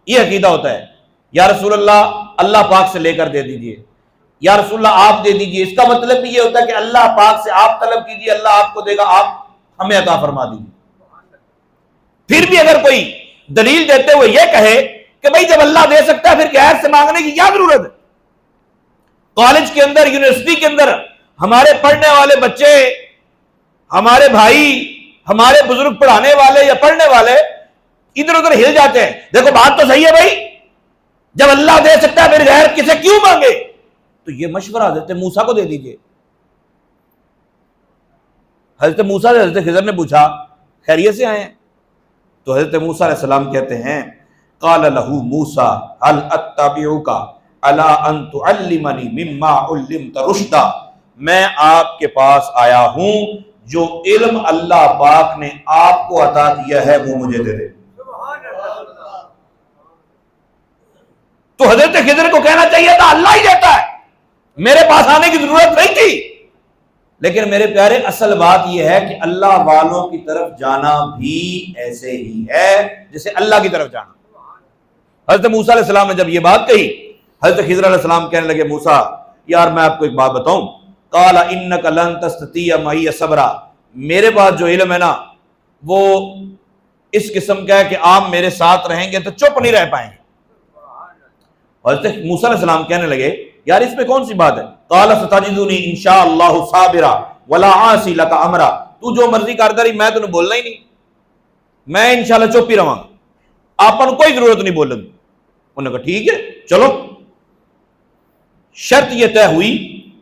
یہ عقیدہ ہوتا ہے. یا رسول اللہ اللہ پاک سے لے کر دے دیجئے، یا رسول اللہ آپ دے دیجئے. اس کا مطلب بھی یہ ہوتا ہے کہ اللہ پاک سے آپ طلب کیجئے، اللہ آپ کو دے گا، آپ ہمیں عطا فرما دیجئے. پھر بھی اگر کوئی دلیل دیتے ہوئے یہ کہے کہ بھئی جب اللہ دے سکتا ہے پھر غیر سے مانگنے کی کیا ضرورت ہے؟ کالج کے اندر، یونیورسٹی کے اندر ہمارے پڑھنے والے بچے، ہمارے بھائی، ہمارے بزرگ پڑھانے والے یا پڑھنے والے ادھر ادھر ہل جاتے ہیں. دیکھو بات تو صحیح ہے بھائی، جب اللہ دے سکتا ہے پھر غیر کسے کیوں مانگے؟ تو یہ مشورہ حضرت موسیٰ کو دے دیجئے. حضرت موسیٰ سے حضرت خضر نے پوچھا خیریت سے آئے ہیں؟ تو حضرت موسیٰ علیہ السلام کہتے ہیں قال له موسیٰ هل اتبعک علی ان تعلمنی مما علمت رشدا، میں آپ کے پاس آیا ہوں جو علم اللہ پاک نے آپ کو عطا کیا ہے وہ مجھے دے دے. تو حضرت خضر کو کہنا چاہیے تھا اللہ ہی دیتا ہے، میرے پاس آنے کی ضرورت نہیں تھی. لیکن میرے پیارے اصل بات یہ ہے کہ اللہ والوں کی طرف جانا بھی ایسے ہی ہے جیسے اللہ کی طرف جانا. حضرت موسیٰ علیہ السلام نے جب یہ بات کہی، حضرت خضر علیہ السلام کہنے لگے موسیٰ یار میں آپ کو ایک بات بتاؤں، قال انک لن تستطیع معی صبرا، میرے پاس جو علم ہے نا وہ اس قسم کا ہے کہ آپ میرے ساتھ رہیں گے تو چپ نہیں رہ پائیں گے. حضرت موسیٰ علیہ السلام کہنے لگے یار اس میں کون سی بات ہے؟ قال ستجدنی انشاءاللہ صابرا ولا عاصی لک امرا، تو جو مرضی کرتا رہی میں تمہیں بولنا ہی نہیں، میں انشاءاللہ چپ ہی رہوں گا، آپ کو کوئی ضرورت نہیں بولنے کی. انہوں نے کہا ٹھیک ہے چلو. شرط یہ طے ہوئی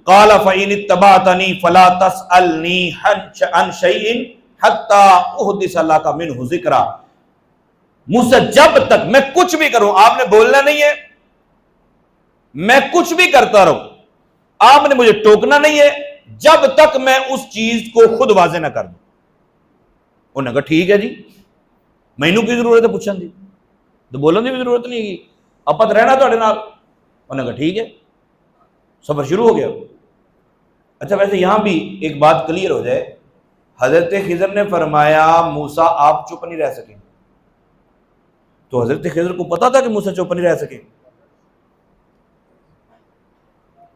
قال فإن اتبعتنی فلا تسألنی عن شیء حتی احدث لک منہ ذکرا، مجھ سے جب تک میں کچھ بھی کروں، آپ نے بولنا نہیں ہے، میں کچھ بھی کرتا رہوں، آپ نے مجھے ٹوکنا نہیں ہے جب تک میں اس چیز کو خود واضح نہ کر دوں. انہوں نے کہا ٹھیک ہے جی، مینوں کی ضرورت ہے پوچھن دی، تو بولنے کی بھی ضرورت نہیں ہے، آپت رہنا تھوڑے نال. انہوں نے کہا ٹھیک ہے، سفر شروع ہو گیا. اچھا ویسے یہاں بھی ایک بات کلیئر ہو جائے، حضرت خضر نے فرمایا موسیٰ آپ چپ نہیں رہ سکیں، تو حضرت خضر کو پتا تھا کہ موسیٰ چپ نہیں رہ سکیں؟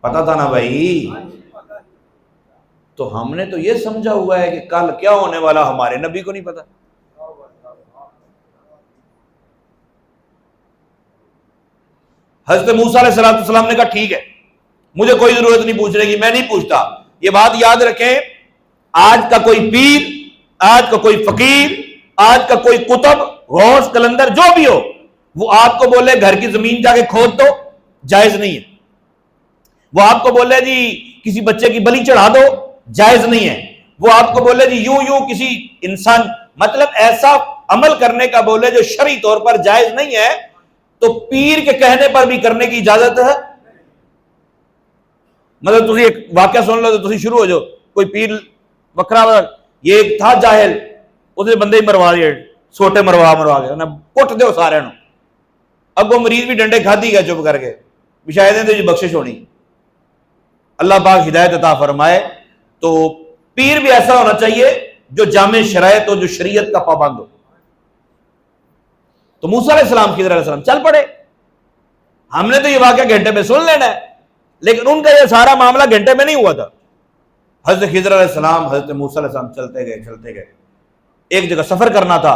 پتا تھا نا بھائی. تو ہم نے تو یہ سمجھا ہوا ہے کہ کل کیا ہونے والا ہمارے نبی کو نہیں پتا. حضرت موسیٰ علیہ السلام نے کہا ٹھیک ہے مجھے کوئی ضرورت نہیں پوچھنے کی، میں نہیں پوچھتا. یہ بات یاد رکھیں، آج کا کوئی پیر، آج کا کوئی فقیر، آج کا کوئی قطب، غوث، کلندر، جو بھی ہو، وہ آپ کو بولے گھر کی زمین جا کے کھود دو، جائز نہیں ہے. وہ آپ کو بولے جی کسی بچے کی بلی چڑھا دو، جائز نہیں ہے. وہ آپ کو بولے جی یوں یوں کسی انسان، مطلب ایسا عمل کرنے کا بولے جو شرعی طور پر جائز نہیں ہے، تو پیر کے کہنے پر بھی کرنے کی اجازت ہے؟ مطلب تسی ایک واقعہ سن لو تو تسی شروع ہو جاؤ، کوئی پیر وکرا، یہ ایک تھا جاہل، اس نے بندے ہی مروا دیے، سوٹے مروا کے انہیں کٹ دو سارے نو، اب وہ مریض بھی ڈنڈے کھا دی گیا چپ کر کے، شاید جی بخشش ہونی۔ اللہ پاک ہدایت عطا فرمائے۔ تو پیر بھی ایسا ہونا چاہیے جو جامع شرائط ہو، جو شریعت کا پابند ہو۔ تو موسیٰ علیہ السلام، خضر علیہ السلام چل پڑے۔ ہم نے تو یہ واقعہ گھنٹے میں سن لینا ہے، لیکن ان کا یہ سارا معاملہ گھنٹے میں نہیں ہوا تھا۔ حضرت خضر علیہ السلام، حضرت موسیٰ علیہ السلام چلتے گئے، ایک جگہ سفر کرنا تھا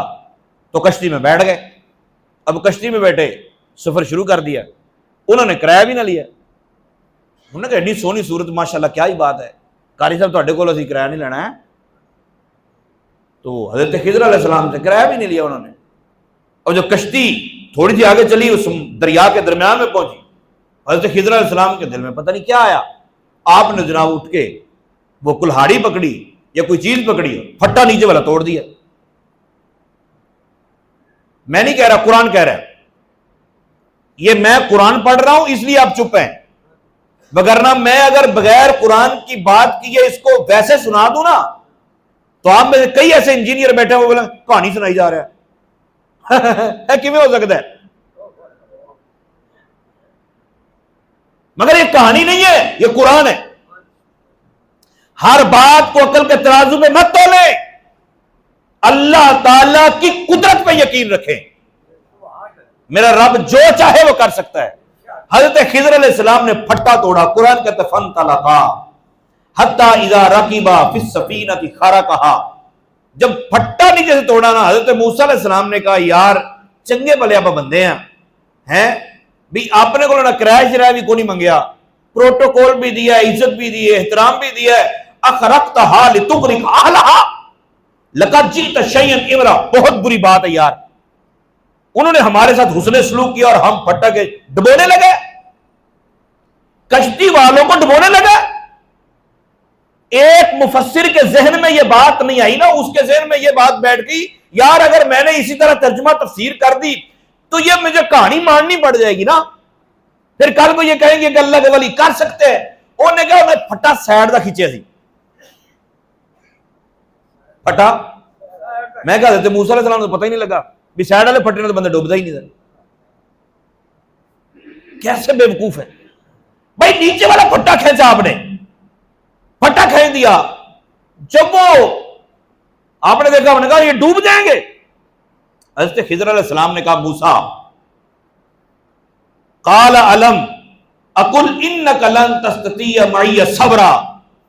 تو کشتی میں بیٹھ گئے۔ اب کشتی میں بیٹھے، سفر شروع کر دیا، انہوں نے کرایہ بھی نہ لیا۔ انہوں نے کہا ایڈی سونی صورت، ماشاءاللہ کیا ہی بات ہے، قاری صاحب تواڈے کول اسی کرایہ نہیں لینا ہے۔ تو حضرت خضر علیہ السلام سے کرایہ بھی نہیں لیا انہوں نے۔ اور جو کشتی تھوڑی سی آگے چلی، اس دریا کے درمیان میں پہنچی، حضرت خضر علیہ السلام کے دل میں پتہ نہیں کیا آیا، آپ نے جناب اٹھ کے وہ کلہاڑی پکڑی یا کوئی چیز پکڑی، پھٹا نیچے والا توڑ دیا۔ میں نہیں کہہ رہا، قرآن کہہ رہا ہے، یہ میں قرآن پڑھ رہا ہوں اس لیے آپ چپ ہیں، وگرنہ میں اگر بغیر قرآن کی بات کیے اس کو ویسے سنا دوں نا، تو آپ میں سے کئی ایسے انجینئر بیٹھے وہ بولیں کہانی سنائی جا رہا ہے کیوں ہو سکتا ہے؟ مگر یہ کہانی نہیں ہے، یہ قرآن ہے۔ ہر بات کو عقل کے ترازو میں مت تولیں، اللہ تعالی کی قدرت پہ یقین رکھیں۔ میرا رب جو چاہے وہ کر سکتا ہے۔ حضرت خضر علیہ السلام نے پھٹا توڑا، قرآن کہتا ہے فانطلقا حتی اذا رکبا فی السفینۃ خرقھا۔ جب پھٹا نیچے سے توڑا نا، حضرت موسیٰ علیہ السلام نے کہا یار چنگے بھلے آپ بندے ہیں بھی، آپ نے کو کرایہ شرایہ بھی کو نہیں منگیا، پروٹوکول بھی دیا، عزت بھی دی، احترام بھی دیا، اخرقتھا لتغرق اہلھا لقد جئت شیئا امرا۔ بہت بری بات ہے یار، انہوں نے ہمارے ساتھ حسن سلوک کیا اور ہم پھٹا کے ڈبونے لگے، کشتی والوں کو ڈبونے لگے۔ ایک مفسر کے ذہن میں یہ بات نہیں آئی نا، اس کے ذہن میں یہ بات بیٹھ گئی یار اگر میں نے اسی طرح ترجمہ تفسیر کر دی تو یہ مجھے کہانی ماننی پڑ جائے گی نا، پھر کل کو یہ کہیں گے کہ اللہ کے ولی کر سکتے ہیں۔ انہوں نے کہا انہیں پھٹا سائڈ دا کھینچے سی، پھٹا، میں کہا حضرت موسیٰ علیہ السلام کو پتہ ہی نہیں لگا بھی سائڈ والے پھٹے نے تو بندہ ڈوبتا ہی نہیں تھا۔ کیسے بے وقوف ہے بھائی، نیچے والا پھٹا کھینچا، آپ نے پھٹا کھینچ دیا، جب وہ آپ نے دیکھا، انہوں نے کہا یہ ڈوب جائیں گے۔ حضرت خضر علیہ السلام نے کہا موسیٰ قال الم اقل انک لن تستطیع معی صبرا،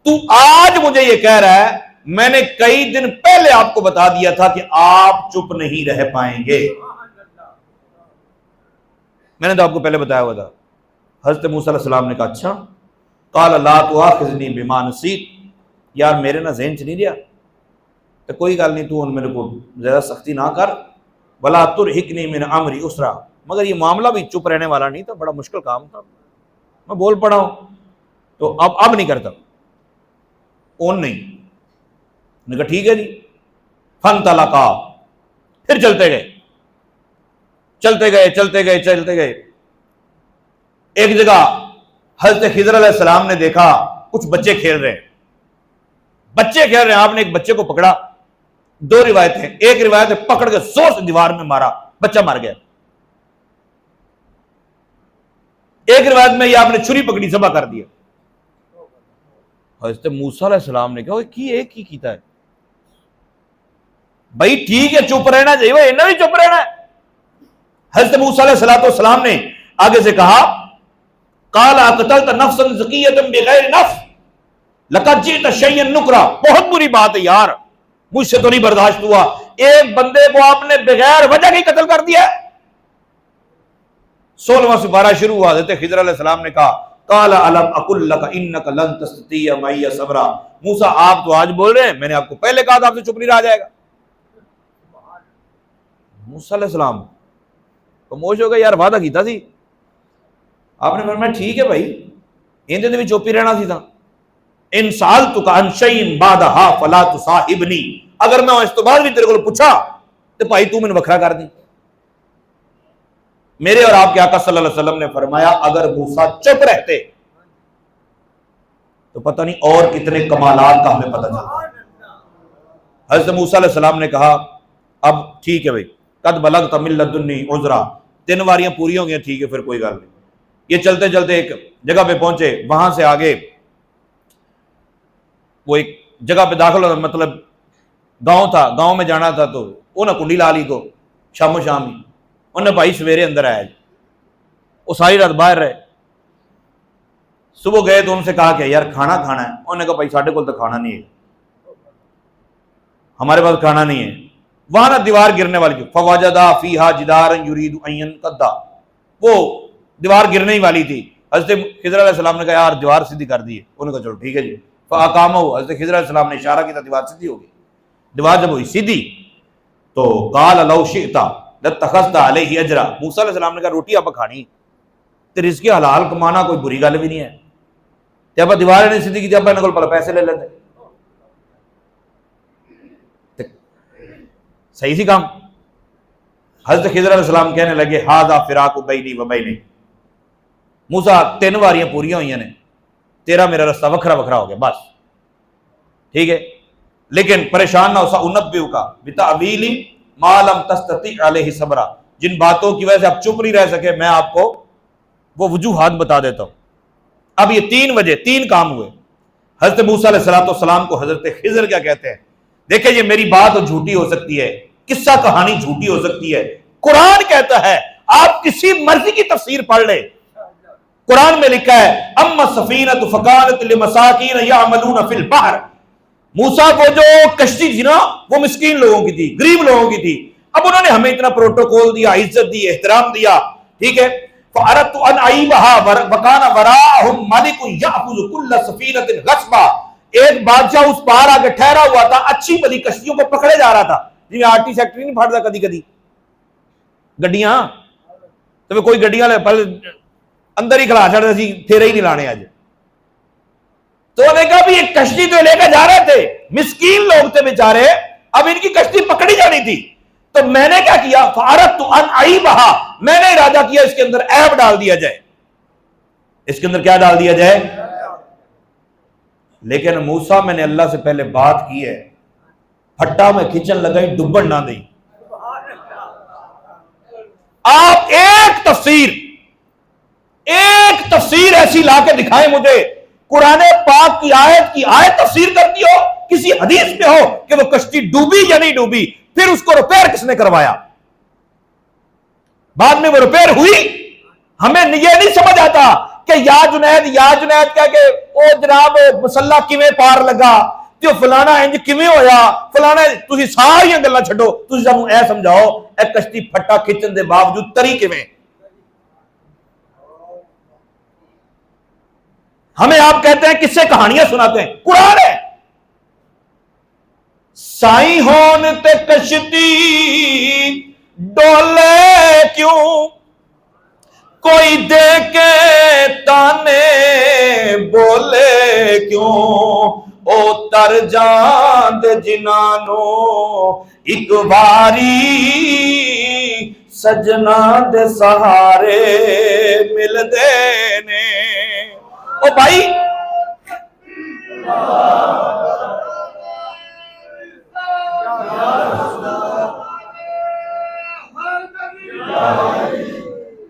تو آج مجھے یہ کہہ رہا ہے، میں نے کئی دن پہلے آپ کو بتا دیا تھا کہ آپ چپ نہیں رہ پائیں گے، میں نے تو آپ کو پہلے بتایا ہوا تھا۔ حضرت موسیٰ علیہ السلام نے کہا اچھا، قال لا تؤاخذنی بما نسیت، یار میرے نہ ذہن چ نہیں رہا تو کوئی گل نہیں، تو میرے کو زیادہ سختی نہ کر، ولا ترہقنی من امری اسرا۔ مگر یہ معاملہ بھی چپ رہنے والا نہیں تھا، بڑا مشکل کام تھا، میں بول پڑا ہوں تو اب نہیں کرتا، اون نہیں۔ نے کہا ٹھیک ہے جی، فانطلقا، پھر چلتے گئے۔ ایک جگہ حضرت خضر علیہ السلام نے دیکھا کچھ بچے کھیل رہے ہیں، آپ نے ایک بچے کو پکڑا، دو روایتیں، ایک روایت ہے پکڑ کے زور سے دیوار میں مارا، بچہ مر گیا، ایک روایت میں یہ آپ نے چھری پکڑی ذبح کر دیا۔ حضرت موسیٰ علیہ السلام نے کہا کی ایک ہی کیتا ہے بھائی، ٹھیک ہے چپ رہنا چاہیے، وہ انہیں بھی چپ رہنا ہے۔ حضرت موسیٰ علیہ السلام نے آگے سے کہا قال اقتلت نفسا زکیۃ بغیر نفس لقد جئت شیئا نکرا۔ بہت بری بات ہے یار، مجھ سے تو نہیں برداشت ہوا، ایک بندے کو آپ نے بغیر وجہ کے قتل کر دیا۔ 16واں سپارہ شروع ہوا، حضرت خضر علیہ السلام نے کہا قال الم اقل لک انک لن تستطیع معی صبرا۔ موسیٰ آپ تو آج بول رہے ہیں، میں نے آپ کو پہلے کہا تھا آپ سے چپ نہیں رہا جائے گا۔ موسیٰ علیہ السلام خاموش ہو گئے، یار وعدہ کیتا سی، آپ نے فرمایا ٹھیک ہے بھائی، اندے بھی چپ ہی رہنا سی تھا، ان سألتک عن شیء بعدها فلا تصاحبنی، اگر میں اس تو بعد بھی تیرے کو پوچھا تو بھائی تو میں وکھرا کر دی۔ میرے اور آپ کے آقا صلی اللہ علیہ وسلم نے فرمایا اگر موسیٰ چپ رہتے تو پتہ نہیں اور کتنے کمالات کا ہمیں پتہ چلتا۔ حضرت موسیٰ علیہ السلام نے کہا اب ٹھیک ہے بھائی، قد بلغت من لدنی عذرا، 3 واریاں پوری ہو گئی، ٹھیک ہے پھر کوئی گل نہیں۔ یہ چلتے چلتے ایک جگہ پہ پہنچے، وہاں سے آگے وہ ایک جگہ پہ داخل ہوتا، مطلب گاؤں تھا، گاؤں میں جانا تھا، تو وہ نہ کنڈی لا لی کو شام و شام ہی انہیں بھائی سویرے اندر آیا، وہ ساری رات باہر رہے۔ صبح گئے تو ان سے کہا کہ یار کھانا کھانا ہے، انہوں نے کہا بھائی ساڈے کول تو کھانا نہیں ہے، ہمارے پاس کھانا نہیں ہے۔ وہاں نہ دیوار گرنے والی تھی، فوجدا فیہا جدارا یرید ان ینقضا، وہ دیوار گرنے ہی والی تھی۔ حضرت خضر علیہ السلام نے کہا یار دیوار سیدھی کر دی ہے، انہوں نے کہا چلو ٹھیک ہے جی، فاقامہ، حضرت خضر علیہ السلام نے اشارہ کیا، دیوار سیدھی ہو گئی۔ دیوار جب ہوئی سیدھی تو قال لو شئت لاتخذت علیہ اجرا، موسیٰ علیہ السلام نے کہا روٹی آپ کھانی تے رزق حلال کمانا کوئی بری گل بھی نہیں ہے، تے آپ دیوار نہیں سیدھی کی تے آپ انہاں کول پیسے لے لیتے، صحیح سی کام۔ حضرت خضر علیہ السلام کہنے لگے ھذا فراق بینی و بینک، موسیٰ 3 واریاں پوریاں ہوئی ہیں، تیرا میرا رستہ وکھرا وکھرا ہو گیا بس، ٹھیک ہے، لیکن پریشان نہ ہو، سأنبئک بتأویل ما لم تستطع علیہ صبرا، جن باتوں کی وجہ سے آپ چپ نہیں رہ سکے میں آپ کو وہ وجوہات بتا دیتا ہوں۔ اب یہ 3 وجہ 3 کام ہوئے۔ حضرت موسیٰ علیہ السلام کو حضرت خضر کیا کہتے ہیں؟ دیکھیں یہ میری بات جھوٹی ہو سکتی ہے، قصہ کہانی جھوٹی ہو سکتی ہے، قرآن کہتا ہے آپ کسی مرضی کی تفسیر پڑھ لیں، قرآن میں لکھا ہے اما السفینۃ فکانت لمساکین یعملون فی البحر، موسیٰ وہ جو کشتی تھی نا وہ مسکین لوگوں کی تھی، غریب لوگوں کی تھی، اب انہوں نے ہمیں اتنا پروٹوکول دیا، عزت دی، احترام دیا، ٹھیک ہے، فَأَرَدْتُ أَنْ أَعِيبَهَا وَكَانَ وَرَاءَهُمْ مَلِكٌ يَأْخُذُ كُلَّ سَفِينَةٍ غَصْبًا، ایک بادشاہ اس پار آ کے ٹھہرا ہوا تھا، اچھی بلی کشتیوں کو پکڑے جا رہا تھا، جی آرٹی سیکٹری نہیں پھڑتا کدی کدی گڈیاں، تو کوئی گڈیاں لے پہلے اندر ہی کھلا چھڑتے سی، تھیرے ہی نہیں لانے اج، تو انہوں نے کہا بھی ایک کشتی تو لے کے جا رہے تھے، مسکین لوگ تھے بیچارے، اب ان کی کشتی پکڑی جانی تھی، تو میں نے کیا کیا، فَأَرَدْتُ أَنْ أَعِيبَهَا، میں نے ارادہ کیا اس کے اندر عیب ڈال دیا جائے، اس کے اندر کیا ڈال دیا جائے، لیکن موسیٰ میں نے اللہ سے پہلے بات کی ہے، پھٹا میں کھچن لگائی ڈبن نہ دیں۔ آپ ایک تفسیر ایسی لا کے دکھائیں مجھے، قرآن پاک کی آیت تفسیر کرتی ہو، کسی حدیث میں ہو کہ وہ کشتی ڈوبی یا نہیں ڈوبی، پھر اس کو ریپیئر کس نے کروایا، بعد میں وہ ریپیئر ہوئی، ہمیں یہ نہیں سمجھ آتا کہ یا جنید کہہ کے او جناب مسلح کیویں پار لگا تے فلانا انج کیویں ہویا، فلانا تسی ساری گلاں چھڈو، تسی سانوں اے سمجھاؤ اے کشتی پھٹا کھچن دے باوجود تری کیویں، ہمیں آپ کہتے ہیں کس سے کہانیاں سناتے ہیں، قرآن ہے، سائی ہون تے کشتی ڈولے کیوں، کوئی دے کے تانے بولے کیوں، او تر جان دے جنانو ایک باری سجنا دے سہارے مل دے نے، او بھائی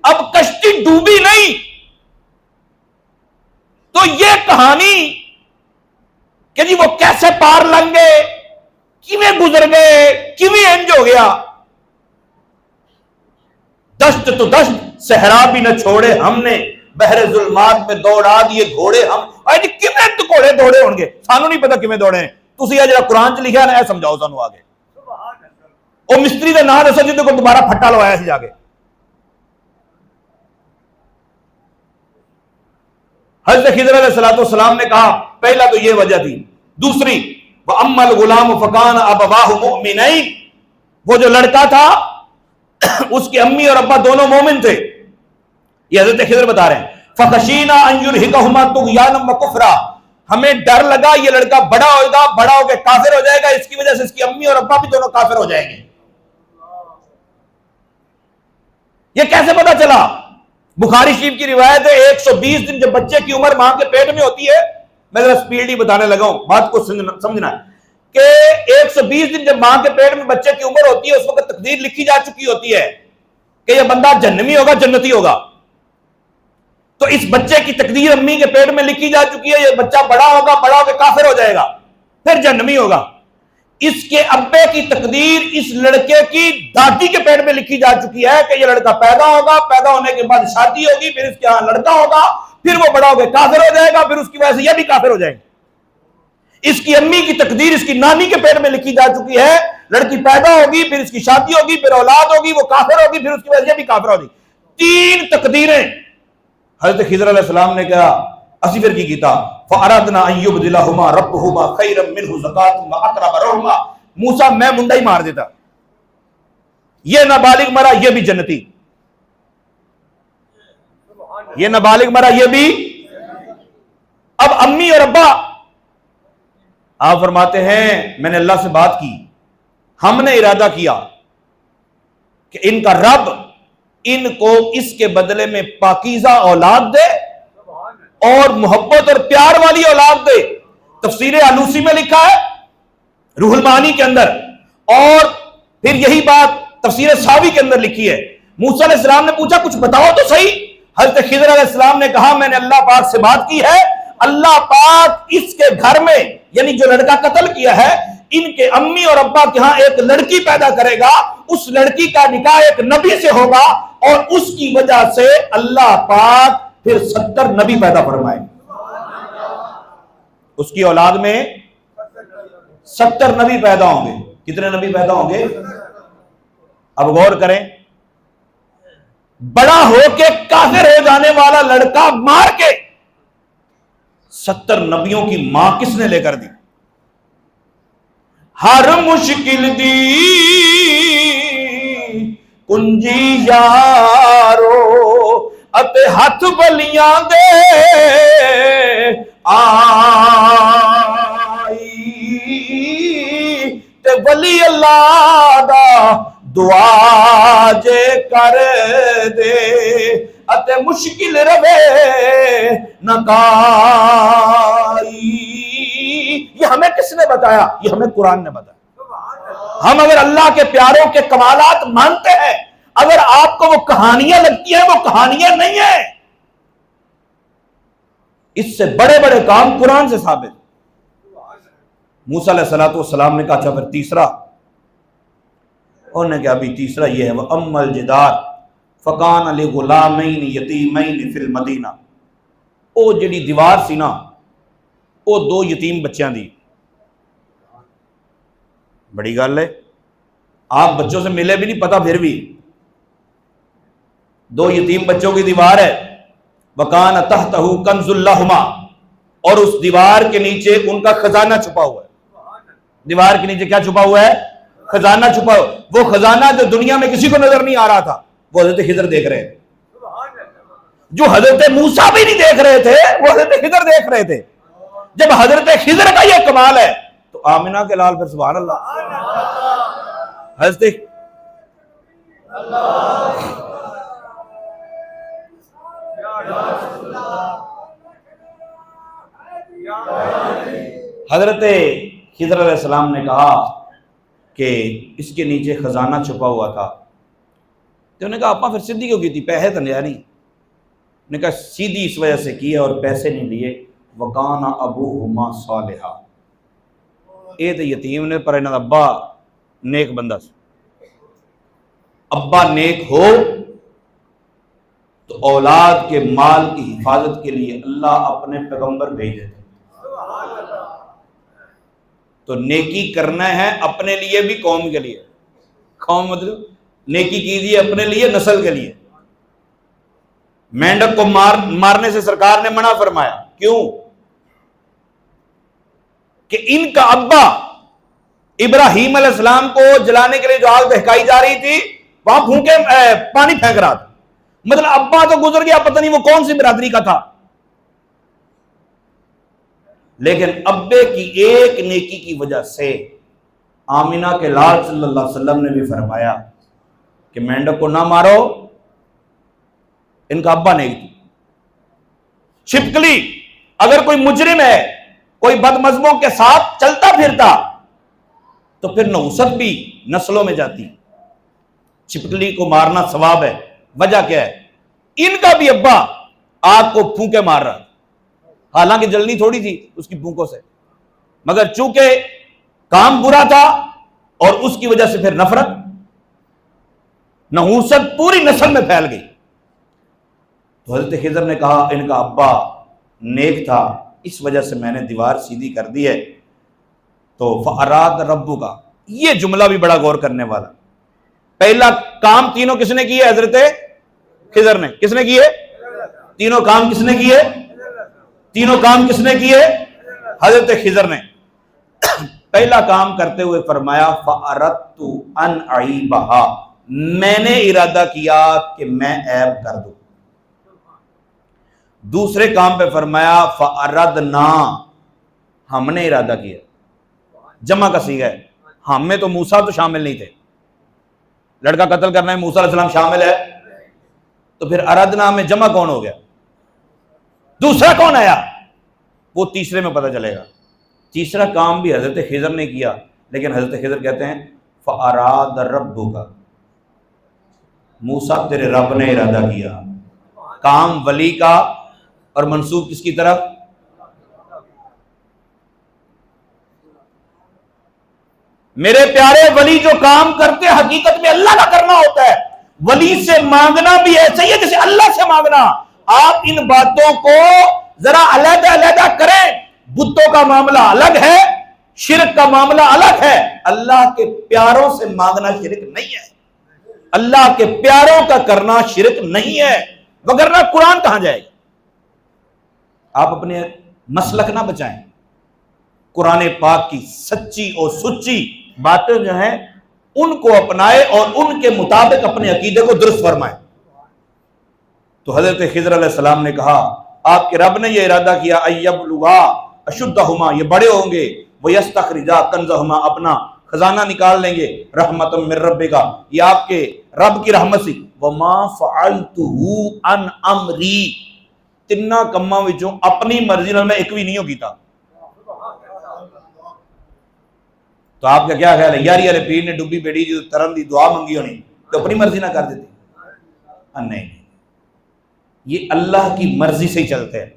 اب کشتی ڈوبی نہیں تو یہ کہانی کہ جی وہ کیسے پار لنگے، کیویں گزر گئے، کیویں انج ہو گیا، دشت تو دشت صحرا بھی نہ چھوڑے ہم نے، بحر ظلمات میں دوڑا دیے گھوڑے ہم، اج کیویں تو گھوڑے دوڑے ہون گے، سانو نہیں پتہ کیویں دوڑے ہیں، تسی اے جڑا قرآن چ لکھیا ہے نا اے سمجھاؤ سانو آگے، او مستری دا نام دسو جدے کو دوبارہ پھٹا لوایا سی جا کے۔ حضرت خضر علیہ السلام نے کہا پہلا تو یہ وجہ تھی، دوسری وَأَمَّا الْغُلَامُ فَكَانَ أَبَوَاهُ مُؤْمِنَيْنِ، وہ جو لڑکا تھا اس کے امی اور ابا دونوں مومن تھے، یہ حضرت خضر بتا رہے ہیں، فَخَشِينَا أَن يُرْهِقَهُمَا طُغْيَانًا وَكُفْرًا، ہمیں ڈر لگا یہ لڑکا بڑا ہوگا، بڑا ہو کے کافر ہو جائے گا، اس کی وجہ سے اس کی امی اور ابا بھی دونوں کافر ہو جائیں گے۔ یہ کیسے پتا چلا؟ بخاری شریف کی روایت ہے 120 دن جب بچے کی عمر ماں کے پیٹ میں ہوتی ہے، میں ذرا سپیڈ ہی بتانے لگا ہوں، بات کو سمجھنا ہے کہ 120 دن جب ماں کے پیٹ میں بچے کی عمر ہوتی ہے، اس وقت تقدیر لکھی جا چکی ہوتی ہے کہ یہ بندہ جہنمی ہوگا، جنتی ہوگا۔ تو اس بچے کی تقدیر امی کے پیٹ میں لکھی جا چکی ہے، یہ بچہ بڑا ہوگا، بڑا ہو کے کافر ہو جائے گا، پھر جہنمی ہوگا۔ اس کے ابے کی تقدیر اس لڑکے کی دادی کے پیٹ میں لکھی جا چکی ہے کہ یہ لڑکا پیدا ہوگا، پیدا ہونے کے بعد شادی ہوگی، پھر اس کے ہاں لڑکا ہوگا، پھر وہ بڑا ہو کے کافر ہو جائے گا، پھر اس کی وجہ سے یہ بھی کافر ہو جائے گا۔ اس کی امی کی تقدیر اس کی نانی کے پیٹ میں لکھی جا چکی ہے، لڑکی پیدا ہوگی، پھر اس کی شادی ہوگی، پھر اولاد ہوگی، وہ کافر ہوگی، پھر اس کی وجہ سے یہ بھی کافر ہوگی۔ 3 تقدیریں حضرت خضر علیہ السلام نے کہا، اسی پھر کی کیتا فَأَرَدْنَا أَن يُبْدِلَهُمَا رَبُّهُمَا خَيْرًا مِّنْهُ زَكَاةً وَأَقْرَبَ رُحْمًا۔ موسیٰ میں منڈا ہی مار دیتا، یہ نابالغ مرا، یہ بھی جنتی، یہ نابالغ مرا، یہ بھی۔ اب امی اور ابا، آپ فرماتے ہیں میں نے اللہ سے بات کی، ہم نے ارادہ کیا کہ ان کا رب ان کو اس کے بدلے میں پاکیزہ اولاد دے اور محبت اور پیار والی اولاد دے۔ تفسیر آلوسی میں لکھا ہے، روح المعانی کے اندر، اور پھر یہی بات تفسیر ساوی کے اندر لکھی ہے۔ موسیٰ علیہ السلام نے پوچھا کچھ بتاؤ تو صحیح۔ حضرت خضر علیہ السلام نے کہا میں نے اللہ پاک سے بات کی ہے، اللہ پاک اس کے گھر میں، یعنی جو لڑکا قتل کیا ہے، ان کے امی اور ابا کے ہاں ایک لڑکی پیدا کرے گا، اس لڑکی کا نکاح ایک نبی سے ہوگا، اور اس کی وجہ سے اللہ پاک پھر 70 نبی پیدا فرمائے۔ اس کی اولاد میں 70 نبی پیدا ہوں گے۔ کتنے نبی پیدا ہوں گے؟ اب غور کریں، بڑا ہو کے کافر ہو جانے والا لڑکا مار کے 70 نبیوں کی ماں کس نے لے کر دی؟ ہر مشکل دی کنجی یارو اتے ہاتھ بلیاں دے آئی تے ولی اللہ دا دعا جے کر دے اتے مشکل رہے نہ کائی۔ یہ ہمیں کس نے بتایا؟ یہ ہمیں قرآن نے بتایا۔ ہم اگر اللہ کے پیاروں کے کمالات مانتے ہیں، اگر آپ کو وہ کہانیاں لگتی ہیں، وہ کہانیاں نہیں ہیں، اس سے بڑے بڑے کام قرآن سے ثابت۔ موسیٰ علیہ السلام نے کہا اچھا پھر تیسرا، انہوں نے کہا ابھی تیسرا یہ ہے وَأَمَّا الْجِدَارُ فَكَانَ لِغُلَامَيْنِ يَتِيمَيْنِ فِي الْمَدِينَةِ۔ او جڑی دیوار سی نا، او 2 یتیم بچیاں دی۔ بڑی گل ہے، آپ بچوں سے ملے بھی نہیں پتا، پھر بھی 2 یتیم بچوں کی دیوار ہے۔ وَكَانَ تَحْتَهُ كَنْزٌ لَهُمَا، اور اس دیوار کے نیچے ان کا خزانہ چھپا ہوا ہے۔ دیوار کے نیچے کیا چھپا ہوا ہے؟ خزانہ چھپا ہوا۔ وہ خزانہ جو دنیا میں کسی کو نظر نہیں آ رہا تھا، وہ حضرت خضر دیکھ رہے تھے۔ جو حضرت موسیٰ بھی نہیں دیکھ رہے تھے، وہ حضرت خضر دیکھ رہے تھے۔ جب حضرت خضر کا یہ کمال ہے تو آمنہ کے لال پھر سبحان اللہ۔ حضرت حضرت خضر علیہ السلام نے کہا کہ اس کے نیچے خزانہ چھپا ہوا تھا، تو انہوں نے کہا اپا پھر سیدھی کیوں کی تھی؟ پیسے تو نہیں۔ انہوں نے کہا سیدھی اس وجہ سے کی ہے اور پیسے نہیں لیے، وَكَانَ أَبُوهُمَا صَالِحًا، یہ تو یتیم نے پر انہوں نے ابا نیک بندہ سے۔ ابا نیک ہو تو اولاد کے مال کی حفاظت کے لیے اللہ اپنے پیغمبر بھیج دیتے۔ تو نیکی کرنا ہے اپنے لیے بھی، قوم کے لیے۔ قوم مطلب نیکی کیجیے اپنے لیے، نسل کے لیے۔ مینڈک کو مارنے سے سرکار نے منع فرمایا، کیوں؟ کہ ان کا ابا ابراہیم علیہ السلام کو جلانے کے لیے جو آگ دہکائی جا رہی تھی، وہاں پھونکے پانی پھینک رہا تھا۔ مطلب ابا تو گزر گیا، پتہ نہیں وہ کون سی برادری کا تھا، لیکن ابے کی ایک نیکی کی وجہ سے آمینہ کے لال صلی اللہ علیہ وسلم نے بھی فرمایا کہ مینڈک کو نہ مارو، ان کا ابا نیک تھی۔ چھپکلی اگر کوئی مجرم ہے، کوئی بد مذہبوں کے ساتھ چلتا پھرتا، تو پھر نحوست بھی نسلوں میں جاتی۔ چھپکلی کو مارنا ثواب ہے، وجہ کیا ہے؟ ان کا بھی ابا آگ کو پھونکے مار رہا، حالانکہ جلنی تھوڑی تھی اس کی پھونکوں سے، مگر چونکہ کام برا تھا اور اس کی وجہ سے پھر نفرت، نحوست پوری نسل میں پھیل گئی۔ تو حضرت خضر نے کہا ان کا ابا نیک تھا، اس وجہ سے میں نے دیوار سیدھی کر دی ہے۔ تو فَأَرَادَ رَبُّكَ، یہ جملہ بھی بڑا غور کرنے والا۔ پہلا کام تینوں کس نے کیے؟ حضرت خضر نے۔ کس نے کیے؟ تینوں کام کس نے کیے؟ تینوں کام کس نے کیے؟ حضرت خضر نے۔ پہلا کام کرتے ہوئے فرمایا فَأَرَدْتُ أَنْ أَعِيبَهَا، میں نے ارادہ کیا کہ میں عیب کر دوں۔ دوسرے کام پہ فرمایا فَأَرَدْنَا، ہم نے ارادہ کیا، جمع کا صیغہ ہے، ہم میں تو موسیٰ تو شامل نہیں تھے، لڑکا قتل کرنا ہے موسیٰ علیہ السلام شامل ہے، تو پھر اردنا میں جمع کون ہو گیا؟ دوسرا کون آیا؟ وہ تیسرے میں پتہ چلے گا۔ تیسرا کام بھی حضرت خضر نے کیا، لیکن حضرت خضر کہتے ہیں فَأَرَادَ رَبُّكَ، موسیٰ تیرے رب نے ارادہ کیا۔ کام ولی کا اور منسوب کس کی طرف؟ میرے پیارے ولی جو کام کرتے حقیقت میں اللہ کا کرنا ہوتا ہے۔ ولی سے مانگنا بھی ایسا ہی ہے جیسے اللہ سے مانگنا۔ آپ ان باتوں کو ذرا علیحدہ علیحدہ کریں۔ بتوں کا معاملہ الگ ہے، شرک کا معاملہ الگ ہے۔ اللہ کے پیاروں سے مانگنا شرک نہیں ہے، اللہ کے پیاروں کا کرنا شرک نہیں ہے، وگرنہ قرآن کہاں جائے گا؟ آپ اپنے مسلک نہ بچائیں، قرآن پاک کی سچی اور سچی باتیں جو ہیں ان کو اپنائے اور ان کے مطابق اپنے عقیدے کو درست فرمائے۔ تو حضرت خضر علیہ السلام نے کہا آپ کے رب نے یہ ارادہ کیا ایبلغا اشدہما، یہ بڑے ہوں گے، ویستخرجا کنزہما، اپنا خزانہ نکال لیں گے، رحمت من ربک، یہ آپ کے رب کی رحمت سے، وما فعلتہ عن امری، تنا کماں وچوں اپنی مرضی نال میں ایک بھی نہیں ہو کیتا۔ تو آپ کا کیا خیال ہے؟ یاری والے پیر نے ڈبی بیڑی جو ترن دی دعا منگی ہونی تو اپنی مرضی نہ کر دیتے؟ نہیں، یہ اللہ کی مرضی سے ہی چلتے ہیں۔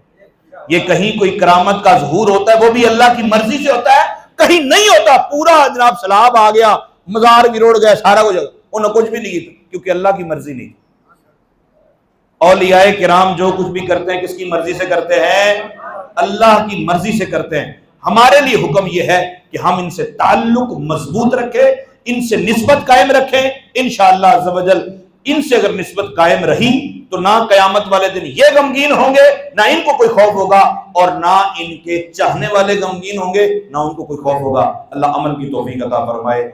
یہ کہیں کوئی کرامت کا ظہور ہوتا ہے وہ بھی اللہ کی مرضی سے ہوتا ہے، کہیں نہیں ہوتا۔ پورا جناب سیلاب آ گیا، مزار بھی روڑ گئے، سارا کچھ، انہوں نے کچھ بھی نہیں کیا کیونکہ اللہ کی مرضی نہیں۔ اولیاء کرام جو کچھ بھی کرتے ہیں کس کی مرضی سے کرتے ہیں؟ اللہ کی مرضی سے کرتے ہیں۔ ہمارے لیے حکم یہ ہے کہ ہم ان سے تعلق مضبوط رکھیں، ان سے نسبت قائم رکھیں، انشاءاللہ عز و جل ان سے اگر نسبت قائم رہی تو نہ قیامت والے دن یہ غمگین ہوں گے، نہ ان کو کوئی خوف ہوگا، اور نہ ان کے چاہنے والے غمگین ہوں گے، نہ ان کو کوئی خوف ہوگا۔ اللہ عمل کی توفیق عطا فرمائے۔